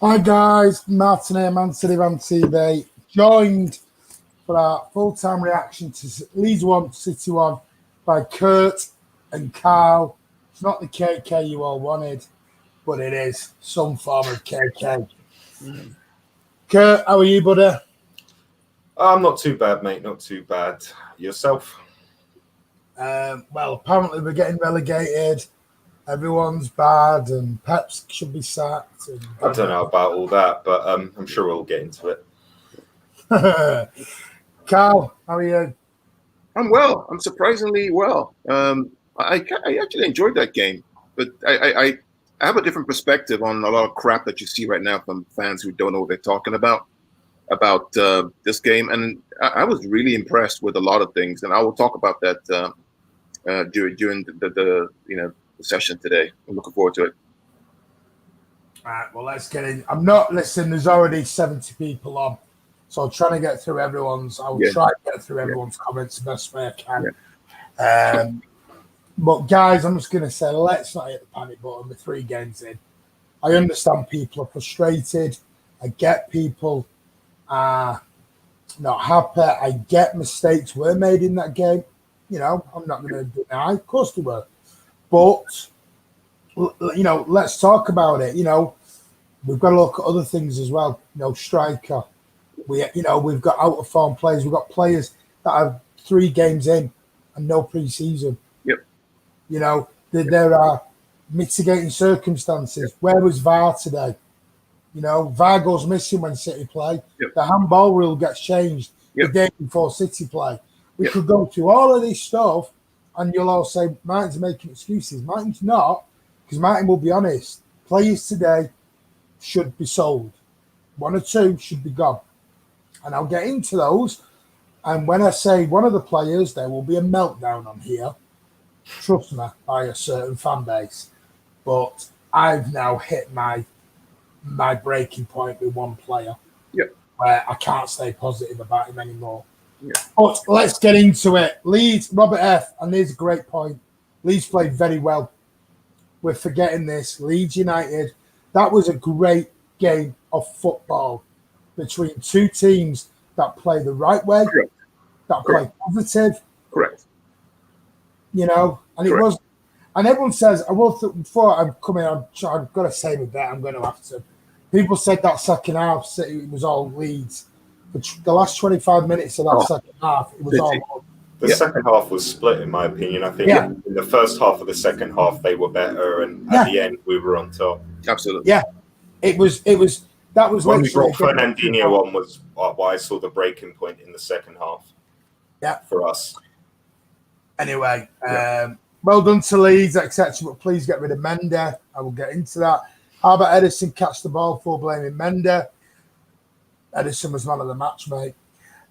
Hi guys, Martin here, mcfcfantv, joined for our full-time reaction to Leeds 1, City 1 by Kurt and Karl. It's not the KK you all wanted, but it is some form of KK. Kurt, how are you, buddy? I'm not too bad, mate, not too bad. Yourself? Well, apparently we're getting relegated. Everyone's bad and Pep should be sacked. I don't know about all that, but I'm sure we'll get into it. Karl, how are you? I'm well. I'm surprisingly well. I actually enjoyed that game, but I have a different perspective on a lot of crap that you see right now from fans who don't know what they're talking about this game. And I was really impressed with a lot of things, and I will talk about that during the session today. I'm looking forward to it. All right, well, let's get in. I'm not listening. There's already 70 people on, so I'm trying to get through everyone's. I'll try to get through everyone's comments the best way I can. But guys, I'm just going to say, let's not hit the panic button. We're 3 games in. I understand people are frustrated. I get people are not happy. I get mistakes were made in that game. You know, I'm not going to deny. Of course they were. But, you know, let's talk about it. You know, we've got to look at other things as well. You know, striker. We've got out of form players. We've got players that are 3 games in and no pre-season. Yep. You know, there are mitigating circumstances. Where was VAR today? You know, VAR goes missing when City play. Yep. The handball rule gets changed the day before City play. We could go through all of this stuff and you'll all say Martin's making excuses. Martin's not, because Martin will be honest. Players today should be sold. 1 or 2 should be gone. And I'll get into those. And when I say one of the players, there will be a meltdown on here. Trust me, by a certain fan base. But I've now hit my breaking point with one player. Where I can't stay positive about him anymore. But let's get into it. Leeds, Robert F. And here's a great point. Leeds played very well. We're forgetting this. Leeds United. That was a great game of football between 2 teams that play the right way, that play positive. Correct. You know, and it was. And everyone says, before I come in, I've got to say with that, I'm going to have to. People said that second half, it was all Leeds. But the last 25 minutes of that second half, it was all. The second half was split, in my opinion. I think in the first half of the second half, they were better, and at the end, we were on top. Absolutely. Yeah, it was. That was when we brought Fernandinho on was why I saw the breaking point in the second half. Yeah, for us. Anyway, well done to Leeds, etc. But please get rid of Mendy. I will get into that. How about Edison catch the ball for blaming Mendy? Edison was man of the match, mate.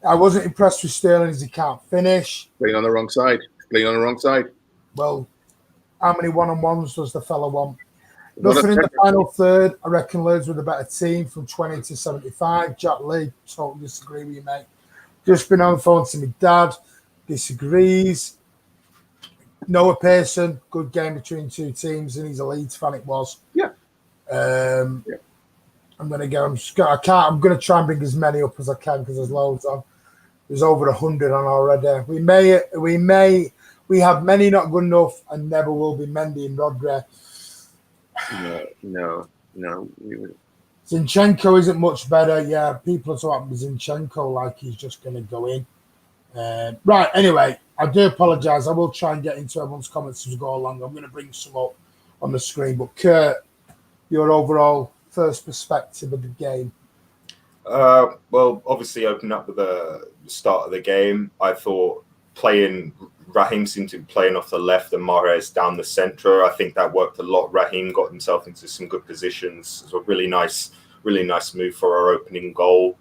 I wasn't impressed with Sterling as he can't finish. Playing on the wrong side. Well, how many one-on-ones does the fella want? Nothing in the final third. I reckon Leeds were the better team from 20 to 75. Jack Lee, totally disagree with you, mate. Just been on the phone to my dad. Disagrees. Noah Pearson, good game between 2 teams, and he's a Leeds fan. It was. I'm going to go. I'm going to try and bring as many up as I can because there's loads on. There's over 100 on already. We have many not good enough, and never will be Mendy and Rodri. No. Zinchenko isn't much better. Yeah, people are talking about Zinchenko like he's just going to go in. Right. Anyway, I do apologise. I will try and get into everyone's comments as we go along. I'm going to bring some up on the screen. But Kurt, your overall first perspective of the game? Well, obviously, opening up with the start of the game, I thought Raheem seemed to be playing off the left and Mahrez down the centre. I think that worked a lot. Raheem got himself into some good positions. It was a really nice move for our opening goal.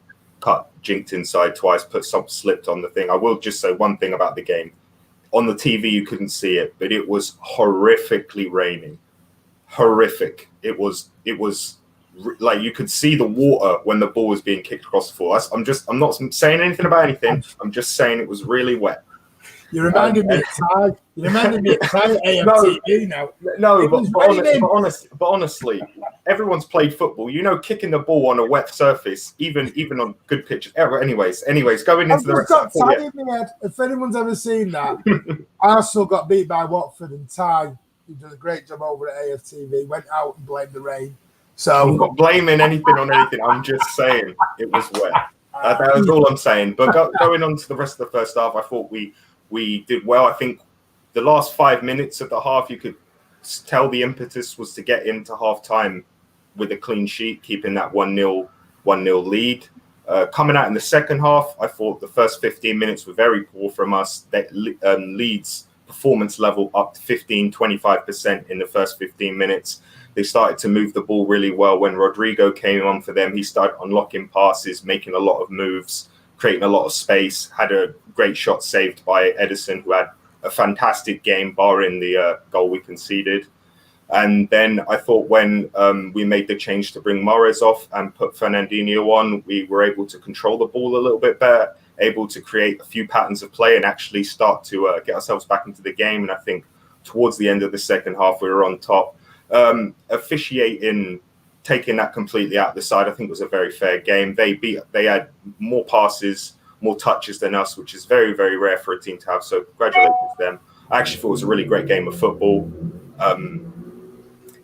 Jinked inside twice, slipped on the thing. I will just say one thing about the game. On the TV, you couldn't see it, but it was horrifically raining. Horrific. It was like you could see the water when the ball was being kicked across the floor. I'm not saying anything about anything. I'm just saying it was really wet. You reminded me of Ty. You reminded me of Ty at AFTV now. No, but honestly, everyone's played football. You know, kicking the ball on a wet surface, even on good pitches. Anyways, going into the rest of the Ty in my head. If anyone's ever seen that, Arsenal got beat by Watford, and Ty, who did a great job over at AFTV, went out and blamed the rain. So I'm not blaming anything on anything. I'm just saying it was wet. That was all I'm saying. But going on to the rest of the first half, I thought we did well. I think the last 5 minutes of the half, you could tell the impetus was to get into half time with a clean sheet, keeping that 1-0 lead. Coming out in the second half, I thought the first 15 minutes were very poor from us. Leeds performance level up to 25% in the first 15 minutes. They started to move the ball really well. When Rodrigo came on for them, he started unlocking passes, making a lot of moves, creating a lot of space, had a great shot saved by Edison, who had a fantastic game, barring the goal we conceded. And then I thought when we made the change to bring Mahrez off and put Fernandinho on, we were able to control the ball a little bit better, able to create a few patterns of play and actually start to get ourselves back into the game. And I think towards the end of the second half, we were on top. Officiating, taking that completely out of the side, I think was a very fair game. They had more passes, more touches than us, which is very, very rare for a team to have. So congratulations to them. I actually thought it was a really great game of football.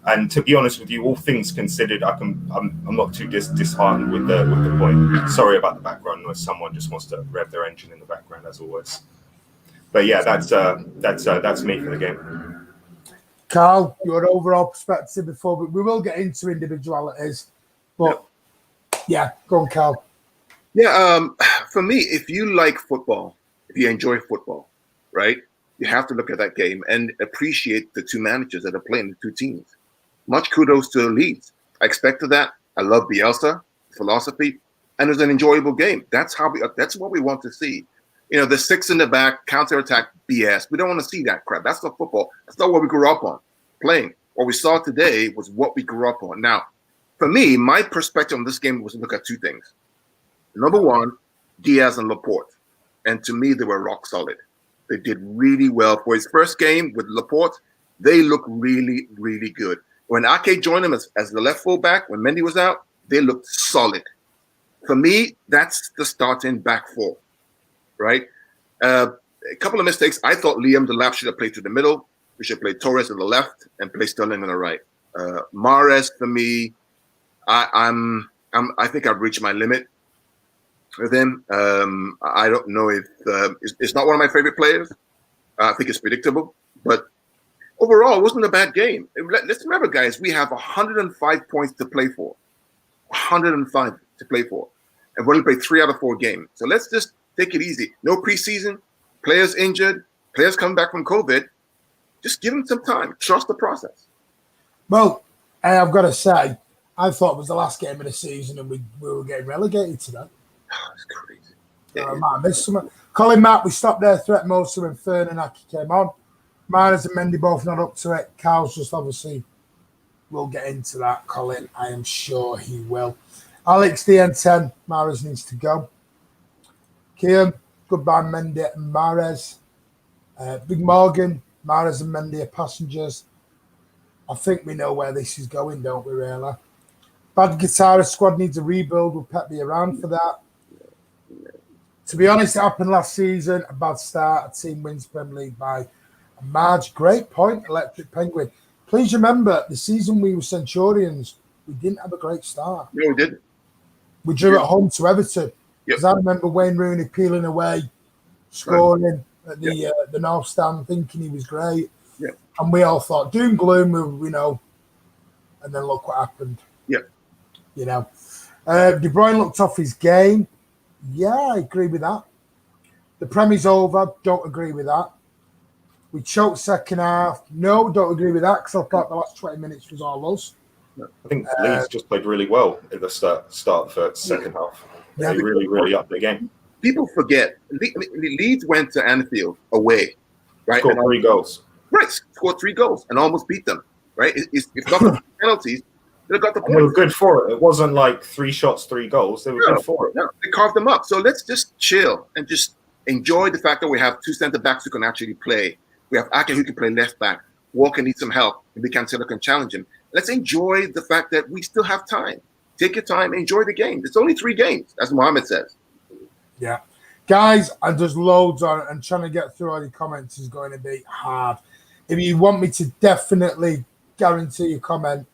And to be honest with you, all things considered, I'm not too disheartened with the point. Sorry about the background noise. Someone just wants to rev their engine in the background, as always. But yeah, that's me for the game. Karl, your overall perspective before, but we will get into individualities. But yeah, go on, Karl. Yeah, for me, if you like football, if you enjoy football, right, you have to look at that game and appreciate the two managers that are playing the two teams. Much kudos to Leeds. I expected that. I love Bielsa philosophy, and it was an enjoyable game. That's what we want to see. You know, the six in the back, counter-attack BS. We don't want to see that crap. That's not football. That's not what we grew up on playing. What we saw today was what we grew up on. Now, for me, my perspective on this game was to look at two things. Number one, Diaz and Laporte. And to me, they were rock solid. They did really well. For his first game with Laporte, they looked really, really good. When Ake joined him as the left fullback, when Mendy was out, they looked solid. For me, that's the starting back four. Right? A couple of mistakes. I thought Liam Delap should have played to the middle. We should play Torres on the left and play Sterling on the right. Mahrez, for me, I think I've reached my limit with him. I don't know if it's not one of my favorite players. I think it's predictable, but overall, it wasn't a bad game. Let's remember, guys, we have 105 points to play for. 105 to play for, and we're going to play 3 out of 4 games. So let's just take it easy. No preseason, players injured, players coming back from COVID. Just give them some time. Trust the process. Well, I've got to say, I thought it was the last game of the season and we were getting relegated to that. Oh, that's crazy. I might have missed something. Colin Mack, we stopped their threat mostly when Fern and Aki came on. Mahrez and Mendy both not up to it. Karl's just obviously will get into that, Colin. I am sure he will. Alex, DN10, Mahrez needs to go. Kian, goodbye Mendy and Mahrez. Big Morgan, Mahrez and Mendy are passengers. I think we know where this is going, don't we, really? Bad Guitarist squad needs a rebuild. Will Pep be around for that? To be honest, it happened last season. A bad start. A team wins Premier League by a margin. Great point, Electric Penguin. Please remember, the season we were Centurions, we didn't have a great start. No, we didn't. We drew at home to Everton. Because I remember Wayne Rooney peeling away, scoring at the North Stand, thinking he was great. Yeah. And we all thought, doom, gloom, we know. And then look what happened. Yeah. You know. De Bruyne looked off his game. Yeah, I agree with that. The Premier's over. Don't agree with that. We choked second half. No, don't agree with that because I thought the last 20 minutes was all us. I think Leeds just played really well at the start of the second half. They really upped the game. People forget, Leeds went to Anfield away, right? Scored 3 goals. Right, scored 3 goals and almost beat them, right? It's not the penalties. They got the points. They were good for it. It wasn't like 3 shots, 3 goals. They were good for it. No, they carved them up. So let's just chill and just Enjoy the fact that we have two center backs who can actually play. We have Ake who can play left back. Walker needs some help. Maybe Cancelo can challenge him. Let's enjoy the fact that we still have time. Take your time, enjoy the game. It's only 3 games, as Mohammed says. Yeah. Guys, and there's loads on it, and trying to get through all the comments is going to be hard. If you want me to definitely guarantee your comment,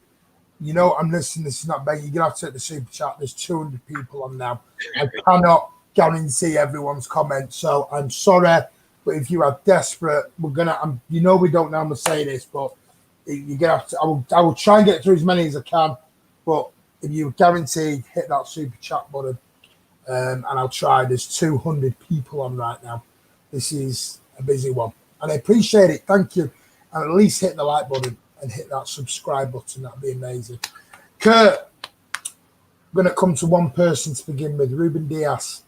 you know I'm listening, this is not begging. You're going to have to take the super chat. There's 200 people on now. I cannot guarantee everyone's comment, so I'm sorry. But if you are desperate, we're going to, we don't normally say this, but you're going to have to, I will try and get through as many as I can. But if you guarantee, hit that super chat button. And I'll try. There's 200 people on right now. This is a busy one. And I appreciate it. Thank you. And at least hit the like button and hit that subscribe button. That'd be amazing. Kurt, I'm going to come to one person to begin with. Ruben Dias.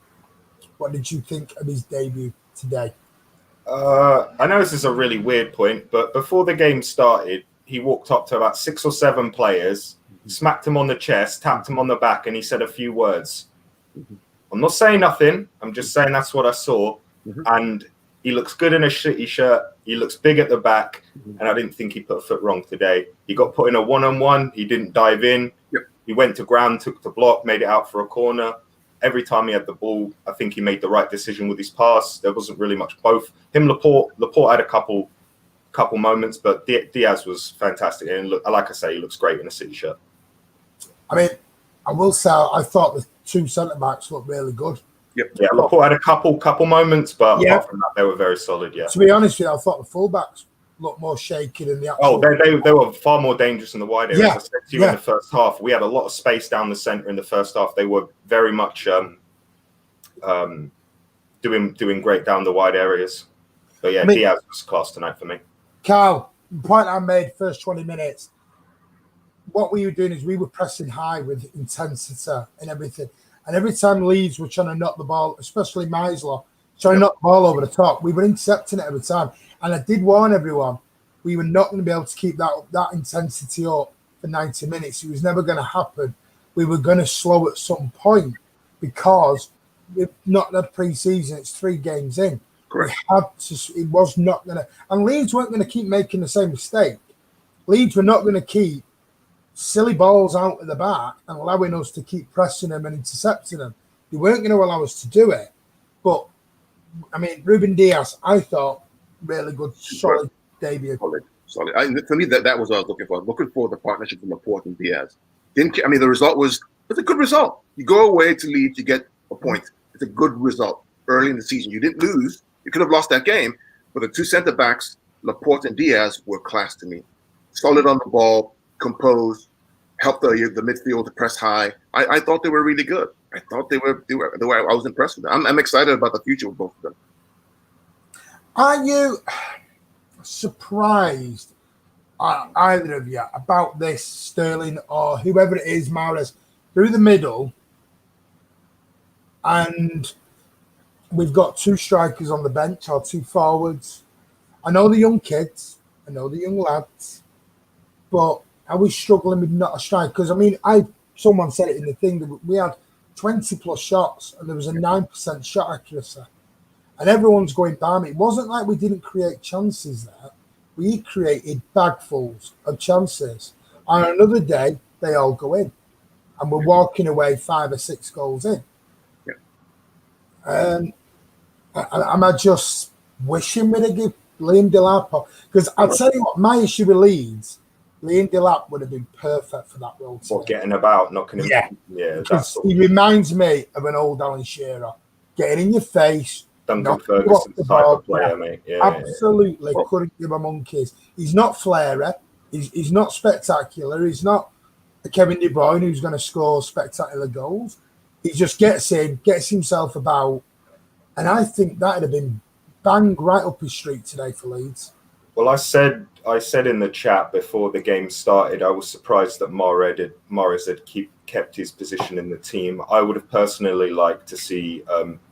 What did you think of his debut today? I know this is a really weird point, but before the game started, he walked up to about 6 or 7 players, smacked him on the chest, tapped him on the back, and he said a few words. I'm not saying nothing. I'm just saying that's what I saw. And he looks good in a shitty shirt. He looks big at the back. And I didn't think he put a foot wrong today. He got put in a one-on-one. He didn't dive in. He went to ground, took the block, made it out for a corner. Every time he had the ball, I think he made the right decision with his pass. There wasn't really much both. Laporte had a couple moments, but Diaz was fantastic. And like I say, he looks great in a City shirt. I mean, I will say I thought the 2 centre-backs looked really good. Yeah, Laporte had a couple moments, but apart from that, they were very solid, yeah. To be honest with you, I thought the full-backs looked more shaky than the actual... Oh, they were far more dangerous in the wide area. Yeah. As I said to you in the first half, we had a lot of space down the centre in the first half. They were very much doing great down the wide areas. But yeah, Diaz was class tonight for me. Karl, the point I made first 20 minutes, what we were doing is we were pressing high with intensity and everything. And every time Leeds were trying to knock the ball, especially Meisler, trying to knock the ball over the top, we were intercepting it every time. And I did warn everyone, we were not going to be able to keep that intensity up for 90 minutes. It was never going to happen. We were going to slow at some point because we've not had pre-season. It's 3 games in. Correct. It was not going to. And Leeds weren't going to keep making the same mistake. Leeds were not going to keep silly balls out at the back and allowing us to keep pressing them and intercepting them. They weren't going to allow us to do it. But, I mean, Ruben Dias, I thought, really good, solid debut. Solid. For me, that was what I was looking for. I was looking for the partnership from Laporte and Diaz. The result was a good result. You go away to Leeds, you get a point. It's a good result early in the season. You didn't lose. You could have lost that game, but the 2 centre-backs, Laporte and Diaz, were class to me. Solid on the ball, composed, helped the midfield to press high. I thought they were really good. I thought they were. I was impressed with them. I'm excited about the future with both of them. Are you surprised, either of you, about this Sterling or whoever it is, Mahrez, through the middle, and we've got 2 strikers on the bench or 2 forwards? I know the young kids, I know the young lads, but are we struggling with not a strike? Because, I mean, someone said it in the thing that we had 20-plus shots and there was a 9% shot accuracy. And everyone's going down. It wasn't like we didn't create chances there. We created bagfuls of chances. On another day, they all go in. And we're walking away 5 or 6 goals in. Am I just wishing we'd have given Liam Delap? Because I'll tell you what, my issue with Leeds, Liam Delap would have been perfect for that role. Or getting about, knocking him. Yeah, that's he reminds me of an old Alan Shearer. Getting in your face. Duncan Ferguson type of player, mate. Yeah, absolutely. Couldn't give a monkeys. He's not flary. He's not spectacular. He's not a Kevin De Bruyne who's going to score spectacular goals. He just gets in, gets himself about. And I think that would have been bang right up his street today for Leeds. Well, I said in the chat before the game started, I was surprised that Mahrez had kept his position in the team. I would have personally liked to see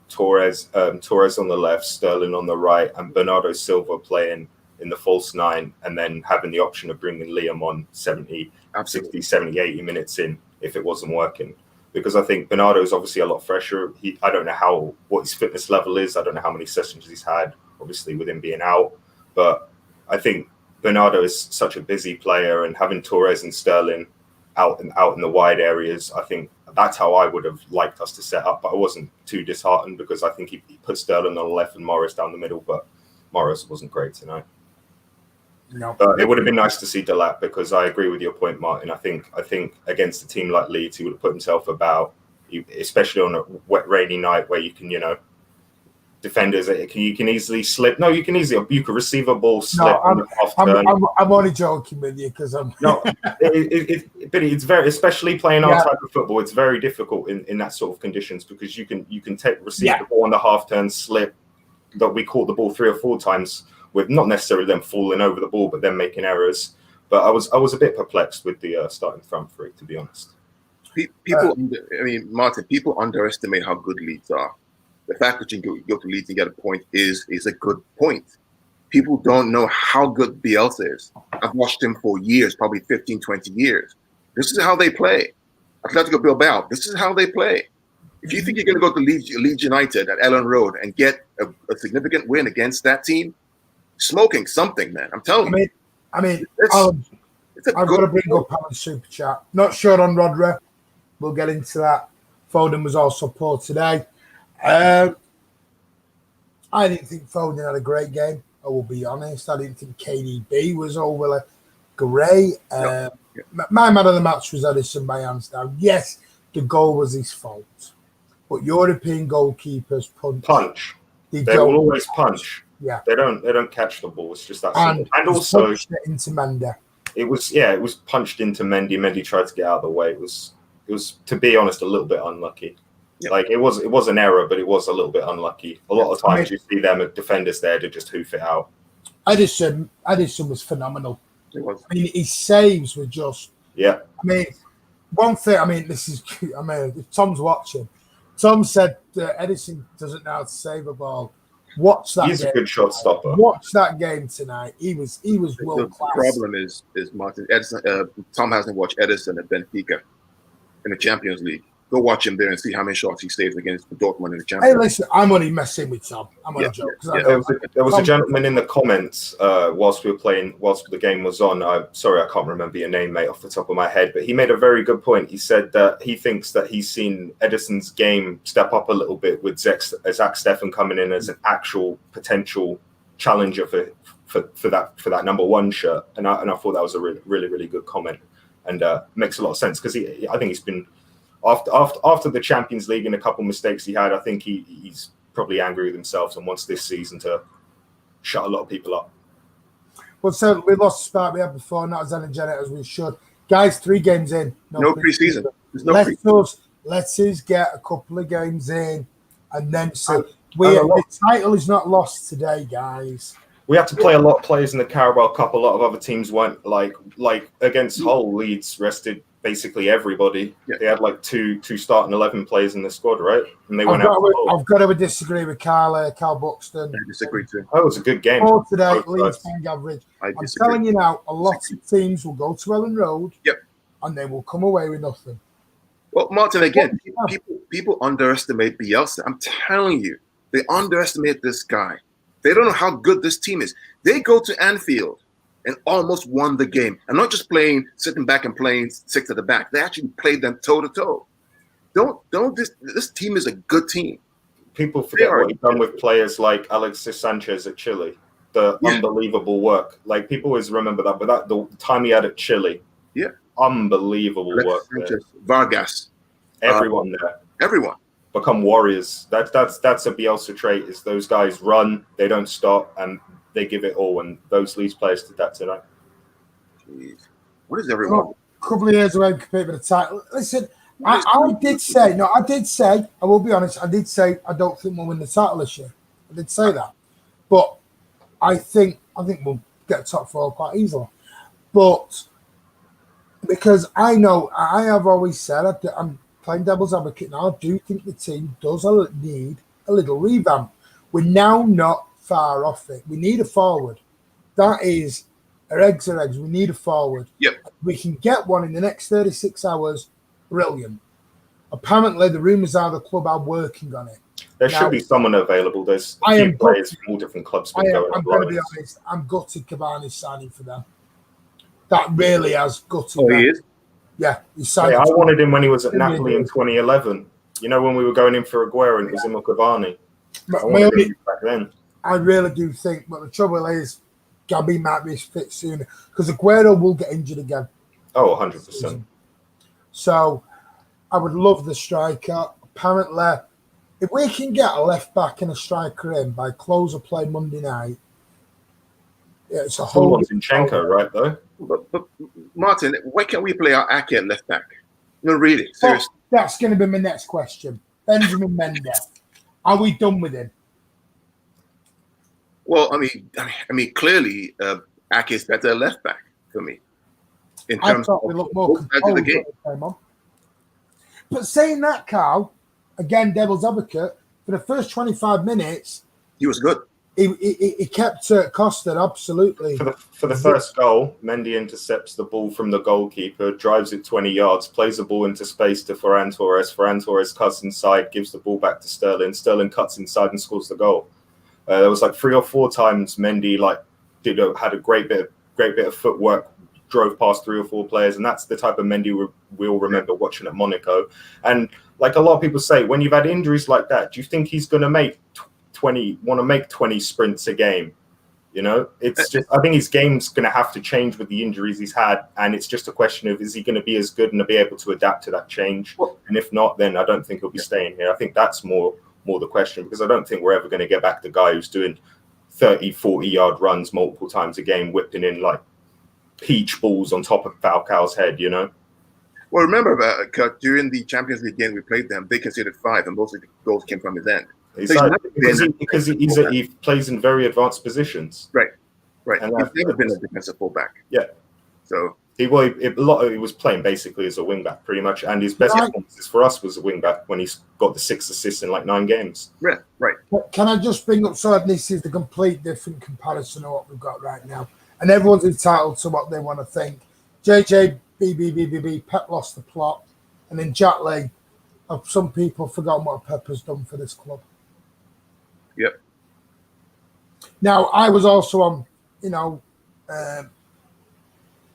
Torres on the left, Sterling on the right, and Bernardo Silva playing in the false 9, and then having the option of bringing Liam on 70, 60, 70, 80 minutes in if it wasn't working. because I think Bernardo is obviously a lot fresher. I don't know what his fitness level is. I don't know how many sessions he's had, obviously, with him being out. But I think Bernardo is such a busy player, and having Torres and Sterling out in the wide areas, I think that's how I would have liked us to set up. But I wasn't too disheartened because I think he put Sterling on the left and Mahrez down the middle. But Mahrez wasn't great tonight. No. But it would have been nice to see Delap, because I agree with your point, Martin. I think against a team like Leeds, he would have put himself about, especially on a wet, rainy night where you can, defenders, you can easily slip. No, you can receive a ball, slip, no, off turn. I'm only joking with you because I'm. No, but it's very, especially playing our type of football, it's very difficult in that sort of conditions, because you can receive the ball on the half turn, slip. That we caught the ball 3 or 4 times with not necessarily them falling over the ball, but them making errors. But I was a bit perplexed with the starting front three, to be honest. Martin, people underestimate how good Leeds are. The fact that you go to Leeds and get a point is a good point. People don't know how good Bielsa is. I've watched him for years, probably 15, 20 years. This is how they play. Atletico Bilbao, this is how they play. If you think you're going to go to Leeds United at Ellen Road and get a significant win against that team, smoking something, man. I'm telling you. I've got to bring up Alan's super chat. Not sure on Rodri. We'll get into that. Foden was also poor today. I didn't think Foden had a great game. I will be honest. I didn't think KDB was overly great. My man of the match was Edison by hands down. Yes, the goal was his fault. But European goalkeepers punch. They will always punch. Yeah, they don't catch the ball. It's just that simple. And also punched it into Mendy. It was punched into Mendy. Mendy tried to get out of the way. It was, to be honest, a little bit unlucky. Yep. Like it was an error, but it was a little bit unlucky. A lot of times you see them defenders there to just hoof it out. Edison was phenomenal. It was. I mean, his saves were just. Yeah. I mean, one thing. I mean, this is. I mean, if Tom's watching, Tom said Edison doesn't know how to save a ball. Watch that. He's a good shot stopper. Watch that game tonight. He was world class. The problem is Martin Edison. Tom hasn't watched Edison at Benfica in the Champions League. Go watch him there and see how many shots he saves against Dortmund in the Champions League. Hey, listen, I'm only messing with Tom. I'm only joking. There was a gentleman in the comments whilst the game was on. Sorry, I can't remember your name, mate, off the top of my head, but he made a very good point. He said that he thinks that he's seen Edison's game step up a little bit with Zach Steffen coming in as an actual potential challenger for that number 1 shirt, and I thought that was a really, really, really good comment, and makes a lot of sense, because I think he's been. After the Champions League and a couple of mistakes he had, I think he's probably angry with himself and wants this season to shut a lot of people up. Well, so we lost the spark we had before, not as energetic as we should. Guys, 3 games in. No pre-season. Let's us get a couple of games in, and then the title is not lost today, guys. We had to play a lot of players in the Carabao Cup. A lot of other teams went like against Hull. Leeds rested basically everybody. Yeah. They had like two starting 11 players in the squad, right? And they went out. I've got to disagree with Karl Buxton. I disagree too. Oh, it was a good game. All today, Leeds playing average. I'm telling you now, a lot of teams will go to Ellen Road, and they will come away with nothing. Well, Martin, again, people underestimate Bielsa. I'm telling you, they underestimate this guy. They don't know how good this team is. They go to Anfield and almost won the game. And not just sitting back and playing 6 at the back. They actually played them toe-to-toe. This team is a good team. People forget what he's done with players like Alexis Sanchez at Chile. The unbelievable work. Like, people always remember that. But the time he had at Chile, unbelievable work Sanchez, there. Vargas. Everyone there. Everyone. Become warriors. That's a Bielsa trait, is those guys run, they don't stop, and they give it all, and those Leeds players did that tonight. Jeez. What is everyone? A couple of years away, compete for the title. Listen, I did say, I will be honest, I did say I don't think we'll win the title this year. I did say that. But I think we'll get top 4 quite easily. But because I know, I have always said, I'm playing devil's advocate now, I do think the team does need a little revamp. We're now not far off it. We need a forward. That is, our eggs are eggs. We need a forward. Yep. We can get one in the next 36 hours. Brilliant. Apparently, the rumours are the club are working on it. There should be someone available. There's a few players from all different clubs been going. I'm going to be honest. I'm gutted Cavani's signing for them. That really has gutted. Oh, he is? Yeah, he signed. I wanted him when he was at Napoli in 2011. You know, when we were going in for Aguero and it was in Cavani. Back then. I really do think, but the trouble is, Gabby might be fit sooner because Aguero will get injured again. Oh, 100%. So I would love the striker. Apparently, if we can get a left back and a striker in by close of play Monday night, it's a whole. Still want Zinchenko, right, though? But Martin, why can't we play our Ake at left back? No, really, seriously. That's going to be my next question. Benjamin Mendy. Are we done with him? Well, I mean, clearly, Ake is better at left back for me. In terms of we look more of the game. But saying that, Karl, again, devil's advocate, for the first 25 minutes, he was good. He kept Costa, absolutely. For the first goal, Mendy intercepts the ball from the goalkeeper, drives it 20 yards, plays the ball into space to Ferran Torres. Ferran Torres cuts inside, gives the ball back to Sterling. Sterling cuts inside and scores the goal. There was like 3 or 4 times Mendy had a great bit of footwork, drove past 3 or 4 players, and that's the type of Mendy we all remember watching at Monaco. And like a lot of people say, when you've had injuries like that, do you think he's going to make 20 sprints a game? You know, it's just, I think his game's going to have to change with the injuries he's had, and it's just a question of, is he going to be as good and be able to adapt to that change? And if not, then I don't think he'll be staying here. I think that's more the question, because I don't think we're ever going to get back the guy who's doing 30, 40-yard runs multiple times a game, whipping in like peach balls on top of Falcao's head, you know? Well, remember, during the Champions League game we played them, they conceded 5, and most of the goals came from his end. Because he plays in very advanced positions. Right. And he's never been a defensive fullback. Yeah. So he was playing basically as a wingback pretty much, and his best performances for us was a wingback when he's got the 6 assists in like 9 games. Yeah, right. Can I just bring up, so this is the complete different comparison of what we've got right now, and everyone's entitled to what they want to think. JJ, Pep lost the plot, and then Jack Lee, some people forgotten what Pep has done for this club. Yep. Now, I was also on,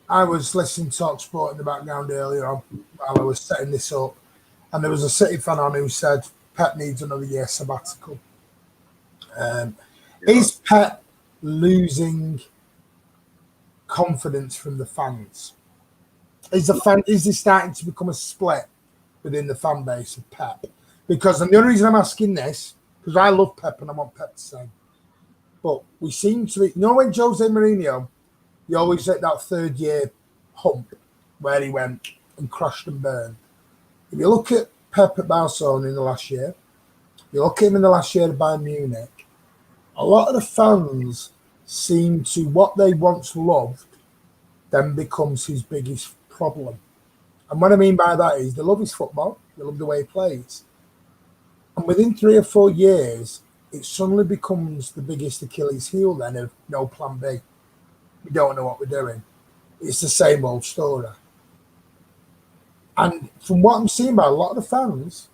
I was listening to Talk Sport in the background earlier on while I was setting this up, and there was a City fan on who said Pep needs another year sabbatical. Is Pep losing confidence from the fans? Is there starting to become a split within the fan base of Pep? Because, and the only reason I'm asking this, because I love Pep and I want Pep to say, but we seem to be, when Jose Mourinho, he always hit that 3rd year hump where he went and crashed and burned. If you look at Pep at Barcelona in the last year, you look at him in the last year at Bayern Munich, a lot of the fans seem to, what they once loved, then becomes his biggest problem. And what I mean by that is they love his football, they love the way he plays. And within 3 or 4 years, it suddenly becomes the biggest Achilles heel then of no plan B. We don't know what we're doing. It's the same old story. And from what I'm seeing by a lot of the fans,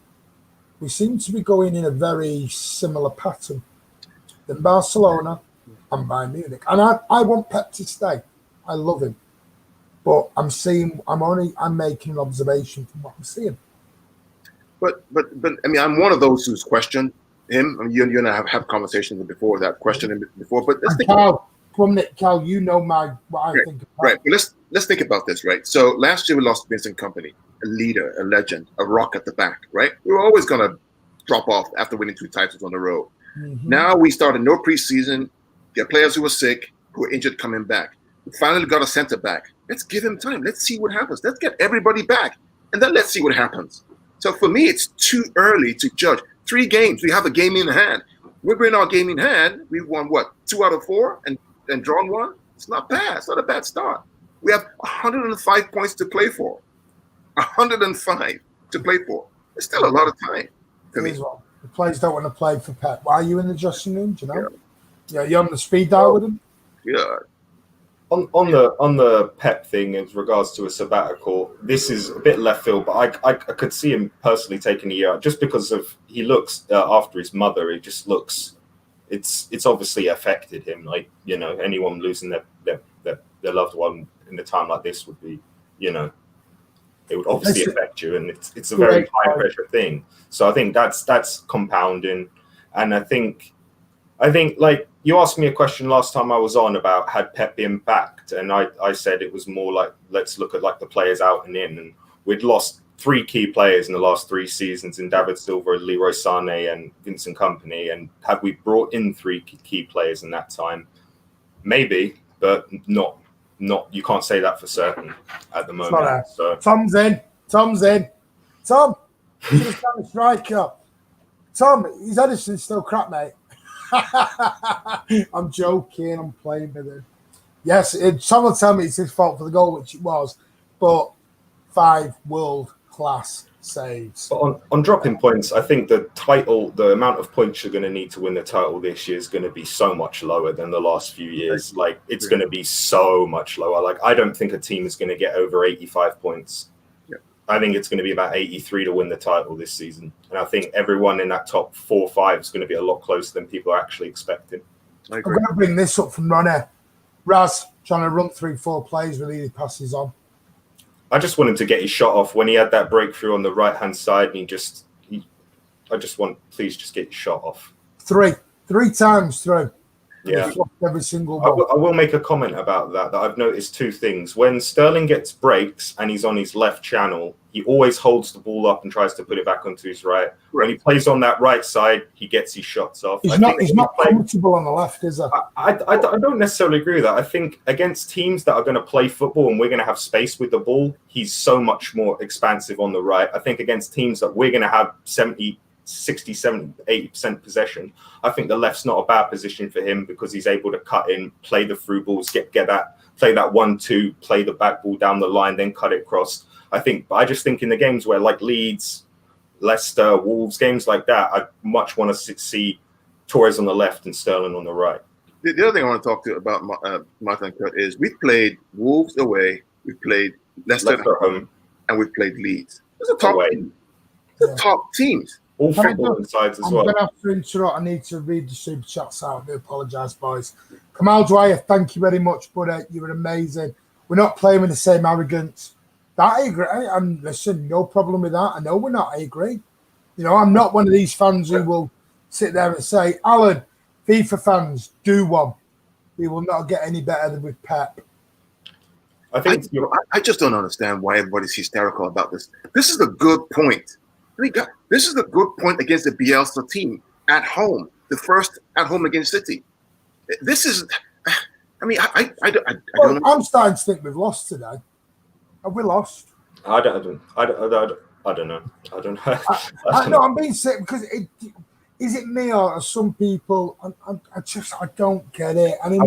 we seem to be going in a very similar pattern than Barcelona and Bayern Munich. And I want Pep to stay. I love him. But I'm making an observation from what I'm seeing. But I mean, I'm one of those who's questioned him. I mean, you and I have conversations before that, questioned him before. But let's think. Karl, you know what I think. Right. But let's think about this, right? So last year we lost Vincent Kompany, a leader, a legend, a rock at the back, right? We were always going to drop off after winning 2 titles on the road. Mm-hmm. Now we started no preseason, get players who were sick, who were injured coming back. We finally got a center back. Let's give him time. Let's see what happens. Let's get everybody back, and then let's see what happens. So for me, it's too early to judge. 3 games, we have a game in hand. We're in our game in hand. We won 2 out of 4 and drawn 1. It's not bad. It's not a bad start. We have 105 points to play for. 105 to play for. It's still a lot of time for me. Well, the players don't want to play for Pep. Why are you in the dressing room? Do you know? Yeah, you're on the speed dial with him. Yeah. on the Pep thing in regards to a sabbatical, this is a bit left field, but I could see him personally taking a year out just because of he looks after his mother. He just looks. It's obviously affected him. Like, you know, anyone losing their loved one in a time like this would be, you know, it would obviously affect you, and it's a very high pressure thing. So I think that's compounding, and I think like you asked me a question last time I was on about had Pep been backed, and I said it was more like let's look at like the players out and in, and we'd lost 3 key players in the last 3 seasons in David Silva, Leroy Sané, and Vincent Kompany, and had we brought in 3 key players in that time? Maybe, but not. You can't say that for certain at the moment. So Tom's in. Tom, he's just got a striker. Tom, his Edison's still crap, mate. I'm joking. I'm playing with him. Yes, Tom will tell me it's his fault for the goal, which it was, but 5 world-class saves. But on dropping points, I think the amount of points you're going to need to win the title this year is going to be so much lower than the last few years. Like, it's going to be so much lower. Like, I don't think a team is going to get over 85 points. I think it's going to be about 83 to win the title this season. And I think everyone in that top 4 or 5 is going to be a lot closer than people are actually expecting. I'm going to bring this up from Ronnie. Raz trying to run through 4 plays with he passes on. I just want him to get his shot off when he had that breakthrough on the right-hand side. And please just get your shot off. 3 times through. Yeah. Every single ball. I will make a comment about that I've noticed 2 things. When Sterling gets breaks and he's on his left channel, he always holds the ball up and tries to put it back onto his right. When he plays on that right side, he gets his shots off. He's not comfortable on the left, is he? I don't necessarily agree with that. I think against teams that are going to play football and we're going to have space with the ball, he's so much more expansive on the right. I think against teams that we're going to have 60, 70, 80% possession, I think the left's not a bad position for him because he's able to cut in, play the through balls, play that 1-2, play the back ball down the line, then cut it across. I just think in the games where like Leeds, Leicester, Wolves, games like that, I much want to see Torres on the left and Sterling on the right. The other thing I want to talk to about Martin and Kurt is we played Wolves away, we played Leicester at home, and we played Leeds. Those are top teams. All football sides as well. I'm going to have to interrupt. I need to read the super chats out. I do apologise, boys. Kamal Dwyer, thank you very much, buddy. You were amazing. We're not playing with the same arrogance. That I agree. And listen, no problem with that. I know we're not. I agree. You know, I'm not one of these fans who will sit there and say, Alan, FIFA fans, do one. We will not get any better than with Pep. I just don't understand why everybody's hysterical about this. This is a good point. This is a good point against the Bielsa team at home. The first at home against City. This is, I mean, I don't know. I'm starting to think we've lost today. Have we lost? I don't know. I don't know. No, I'm being sick because is it me or some people? I don't get it. I mean,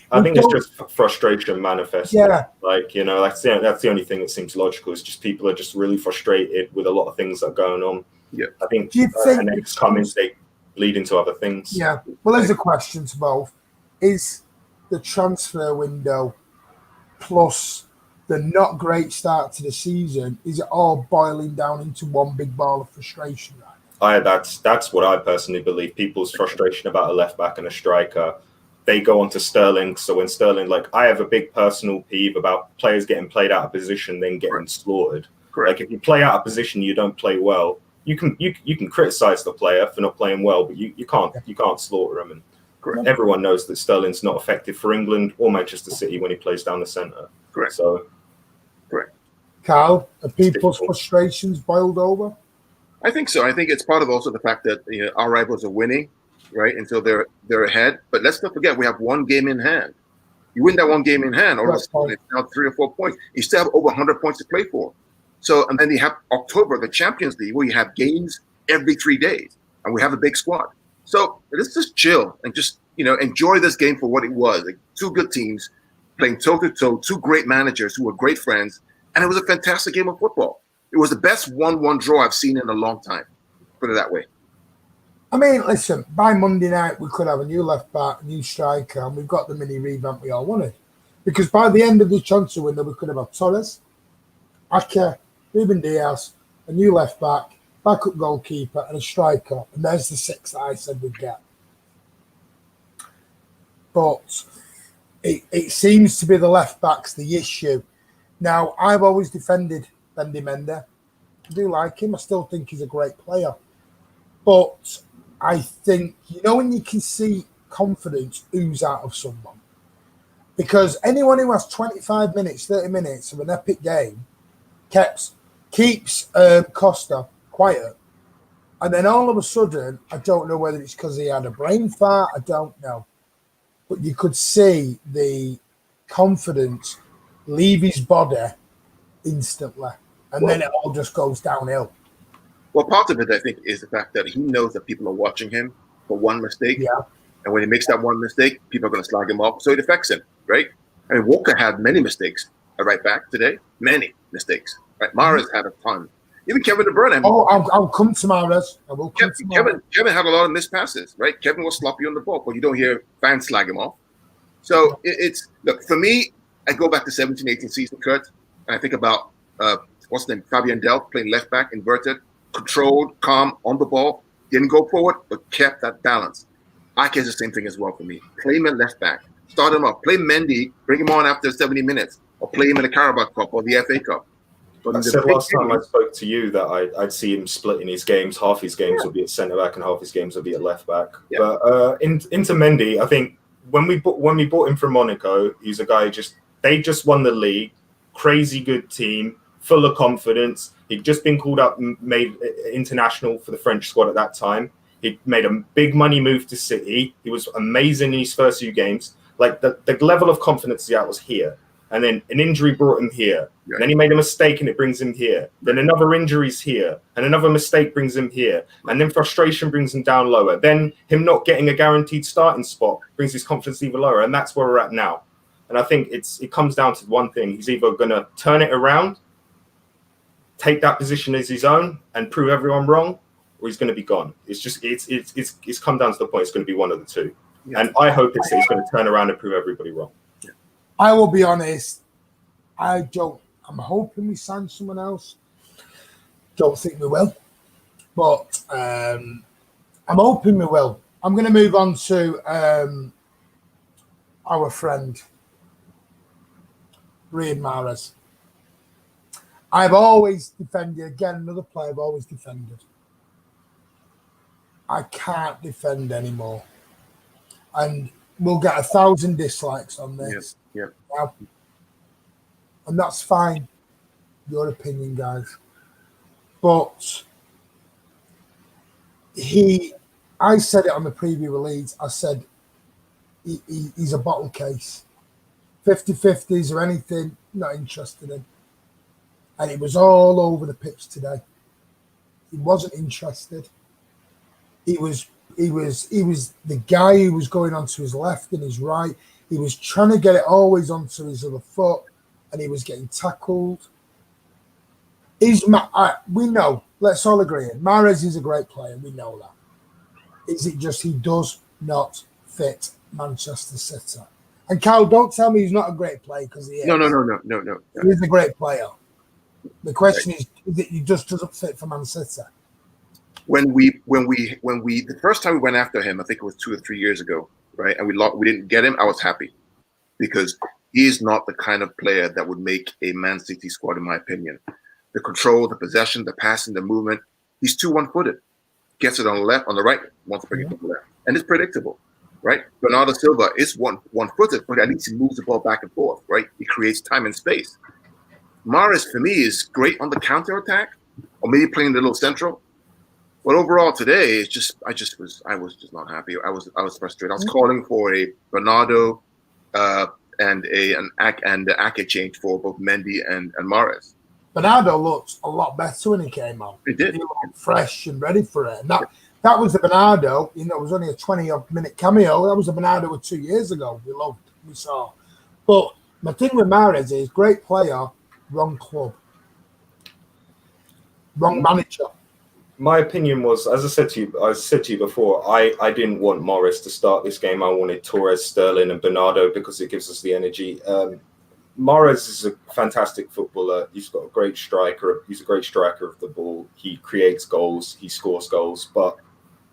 I think it's just frustration manifested. Yeah. Like, you know, that's the only thing that seems logical is just people are just really frustrated with a lot of things that are going on. Yeah. I think and it's coming, they lead into other things. Yeah. Well, there's a question to both. Is the transfer window plus the not great start to the season, is it all boiling down into one big ball of frustration right now? That's what I personally believe. People's frustration about a left back and a striker, they go on to Sterling. So when Sterling, like, I have a big personal peeve about players getting played out of position, then getting slaughtered. Correct. Like, if you play out of position, you don't play well. You can criticize the player for not playing well, but you can't slaughter him. And correct. Everyone knows that Sterling's not effective for England or Manchester City when he plays down the centre. Correct. So, correct. Karl, are people's frustrations boiled over? I think so. I think it's part of also the fact that our rivals are winning, right? And so they're ahead. But let's not forget we have one game in hand. You win that one game in hand, all of a sudden it's now 3 or 4 points. You still have over 100 points to play for. So, and then you have October, the Champions League, where you have games every 3 days, and we have a big squad. So let's just chill and just enjoy this game for what it was. Like, 2 good teams playing toe-to-toe, 2 great managers who were great friends, and it was a fantastic game of football. It was the best 1-1 draw I've seen in a long time, put it that way. I mean, listen, by Monday night, we could have a new left back, new striker, and we've got the mini revamp we all wanted. Because by the end of the transfer window, we could have had Torres, Ake, Ruben Diaz, a new left back, backup goalkeeper, and a striker. And there's the 6 that I said we'd get. But it seems to be the left backs the issue. Now, I've always defended Mendy. I do like him. I still think he's a great player. But I think, when you can see confidence ooze out of someone, because anyone who has 25 minutes, 30 minutes of an epic game keeps Costa quiet. And then all of a sudden, I don't know whether it's because he had a brain fart, I don't know. But you could see the confidence leave his body instantly. And then it all just goes downhill. Well, part of it, I think, is the fact that he knows that people are watching him for one mistake. Yeah. And when he makes that one mistake, people are going to slag him off. So it affects him, right? I mean, Walker had many mistakes at right back today. Many mistakes. Right? Mahrez had a ton. Even Kevin De Bruyne. I'll come to Mahrez. Kevin had a lot of missed passes, right? Kevin was sloppy on the ball, but you don't hear fans slag him off. So look, for me, I go back to 17-18 season, Kurt, and I think about, what's his name, Fabian Delph playing left back, inverted, controlled, calm, on the ball, didn't go forward, but kept that balance. Ake is the same thing as well for me. Play him at left back, start him up, play Mendy, bring him on after 70 minutes, or play him in the Carabao Cup or the FA Cup. But I said last time I spoke to you that I'd see him splitting his games. Half his games will be at centre back, and half his games will be at left back. Yeah. But into Mendy, I think when we bought him from Monaco, he's a guy they just won the league, crazy good team, full of confidence. He'd just been called up, made international for the French squad at that time. He made a big money move to City. He was amazing in his first few games. Like the level of confidence he had was here. And then an injury brought him here. Yeah. And then he made a mistake and it brings him here. Then another injury's here. And another mistake brings him here. And then frustration brings him down lower. Then him not getting a guaranteed starting spot brings his confidence even lower. And that's where we're at now. And I think it comes down to one thing. He's either going to turn it around, take that position as his own and prove everyone wrong, or he's going to be gone. It's come down to the point it's going to be one of the two. Yeah. And I hope he's going to turn around and prove everybody wrong. Yeah. I will be honest. I'm hoping we sign someone else. Don't think we will. But I'm hoping we will. I'm going to move on to our friend, Riyad Mahrez. I've always defended, again, another player I've always defended. I can't defend anymore. And we'll get 1,000 dislikes on this. Yep. Now, and that's fine. Your opinion, guys. But I said it on the preview release. I said he's a bottle case. 50-50s or anything, not interested in. And it was all over the pitch today. He wasn't interested. He was the guy who was going onto his left and his right. He was trying to get it always onto his other foot, and he was getting tackled. We know. Let's all agree. Mahrez is a great player. We know that. Is it just he does not fit Manchester City? And Karl, don't tell me he's not a great player because he is. No. He is a great player. The question is that he just doesn't fit for Man City. When we the first time we went after him, I think it was 2 or 3 years ago, right? And we didn't get him. I was happy because he is not the kind of player that would make a Man City squad, in my opinion. The control, the possession, the passing, the movement. He's too one-footed. Gets it on the left, on the right, wants to bring it to the left, and it's predictable, right? Bernardo Silva is one-footed, but at least he moves the ball back and forth, right? He creates time and space. Mahrez, for me, is great on the counter-attack, or maybe playing the little central. But overall today, I was just not happy. I was frustrated. I was calling for a Bernardo and an Ake change for both Mendy and Mahrez. Bernardo looked a lot better when he came on. He did. He looked fresh and ready for it. And that was the Bernardo. It was only a 20-minute cameo. That was the Bernardo of 2 years ago. We saw. But my thing with Mahrez is great player, wrong club, wrong manager. My opinion was, as I said to you before, I didn't want Mahrez to start this game. I wanted Torres, Sterling, and Bernardo because it gives us the energy. Mahrez is a fantastic footballer. He's got a great striker. He's a great striker of the ball. He creates goals. He scores goals. But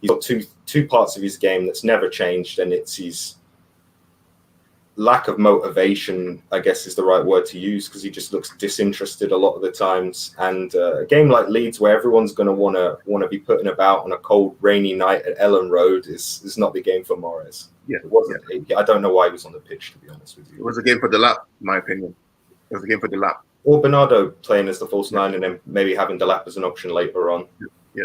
he's got two parts of his game that's never changed, and it's his lack of motivation, I guess is the right word to use, because he just looks disinterested a lot of the times. And a game like Leeds, where everyone's going to want to be putting about on a cold, rainy night at Ellen Road, is not the game for Mahrez. Yeah, it wasn't. I don't know why he was on the pitch, to be honest with you. It was a game for Delap, in my opinion. It was a game for Delap. Or Bernardo playing as the false nine, and then maybe having Delap as an option later on. Yeah.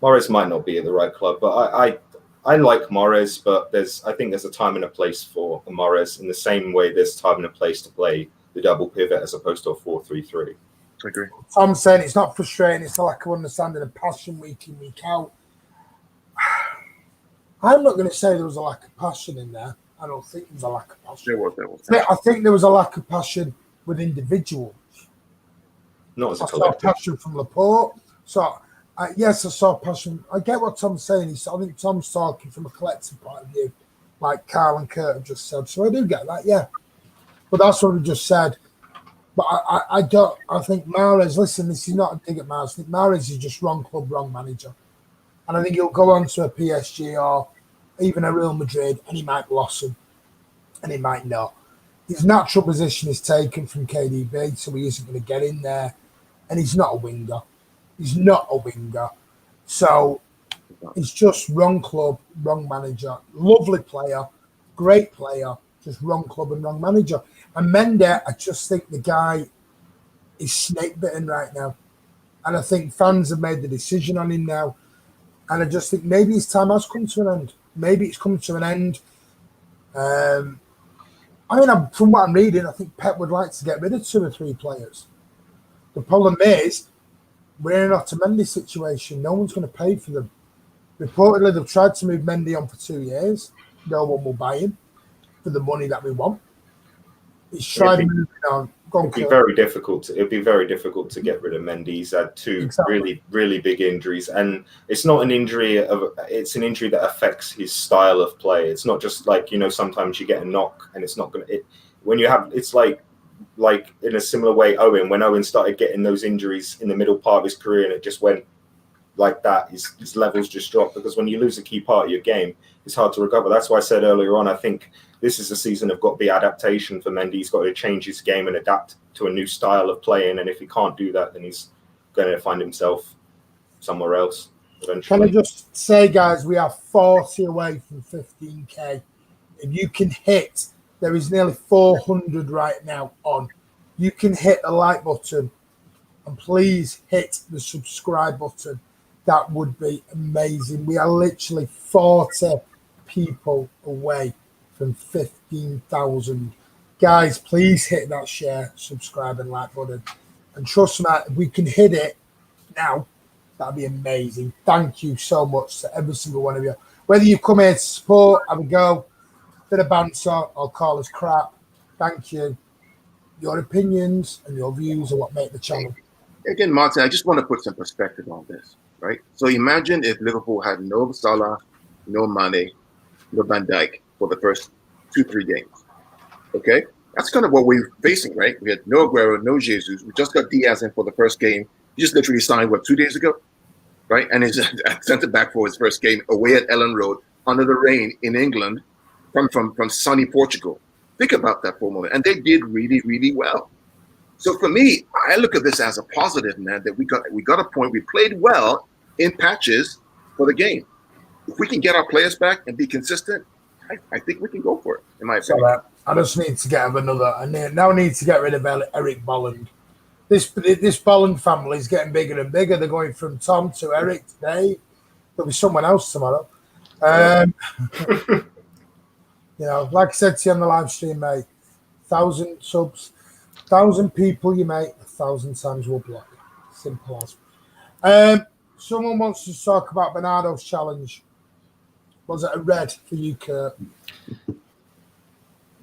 Mahrez might not be at the right club, but I like Mahrez, but I think there's a time and a place for Mahrez, in the same way there's time and a place to play the double pivot as opposed to a 4-3-3. I agree. I'm saying it's not frustrating, it's a lack of understanding and passion week in, week out. I'm not going to say there was a lack of passion in there. I don't think there was a lack of passion. There was. I think there was a lack of passion with individuals. Not as a collective. I saw passion from Laporte. So, yes, I saw passion. I get what Tom's saying. I think Tom's talking from a collective point of view, like Karl and Kurt have just said. So I do get that, yeah. But that's what we just said. But I think Mahrez, listen, this is not a dig at Mahrez. I think Mahrez is just wrong club, wrong manager. And I think he'll go on to a PSG or even a Real Madrid, and he might blossom, and he might not. His natural position is taken from KDB, so he isn't going to get in there. And he's not a winger. He's not a winger. So it's just wrong club, wrong manager. Lovely player, great player, just wrong club and wrong manager. And Mendy, I just think the guy is snake bitten right now. And I think fans have made the decision on him now. And I just think maybe his time has come to an end. Maybe it's come to an end. From what I'm reading, I think Pep would like to get rid of 2 or 3 players. The problem is, we're in an Mendy situation. No one's going to pay for them. Reportedly, they've tried to move Mendy on for 2 years. No one will buy him for the money that we want. He's tried moving on. It'd be very difficult. It'd be very difficult to get rid of Mendy. He's had 2 really, really big injuries, and it's not an injury it's an injury that affects his style of play. It's not just like, sometimes you get a knock and it's not going to. When you have, it's like in a similar way, when Owen started getting those injuries in the middle part of his career, and it just went like that, his levels just dropped, because when you lose a key part of your game, it's hard to recover. That's why I said earlier on, I think this is a season of got to be adaptation for Mendy. He's got to change his game and adapt to a new style of playing, and if he can't do that, then he's going to find himself somewhere else eventually. Can I just say, guys, we are 40 away from 15k. If you can hit, there is nearly 400 right now on. You can hit the like button, and please hit the subscribe button. That would be amazing. We are literally 40 people away from 15,000. Guys, please hit that share, subscribe, and like button. And trust me, if we can hit it now, that'd be amazing. Thank you so much to every single one of you. Whether you come here to support, have a go, bit of banter, or call us crap, thank you. Your opinions and your views are what make the channel. Again, Martin, I just want to put some perspective on this, right? So imagine if Liverpool had no Salah, no Mane, no Van Dijk for the first 2-3 games. Okay? That's kind of what we're facing, right? We had no Aguero, no Jesus. We just got Diaz in for the first game. He just literally signed, 2 days ago? Right? And he's centre back for his first game away at Ellen Road under the rain in England from sunny Portugal. Think about that for a moment. And they did really, really well. So for me, I look at this as a positive, man, that we got a point. We played well in patches for the game. If we can get our players back and be consistent, I think we can go for it, in my opinion. I just need to get another. I now need to get rid of Eric Bolland. This Bolland family is getting bigger and bigger. They're going from Tom to Eric today. There'll be someone else tomorrow. Like I said to you on the live stream, mate, 1,000 subs, 1,000 people you make, 1,000 times will block. Simple as. Someone wants to talk about Bernardo's challenge. Was it a red for you, Kurt?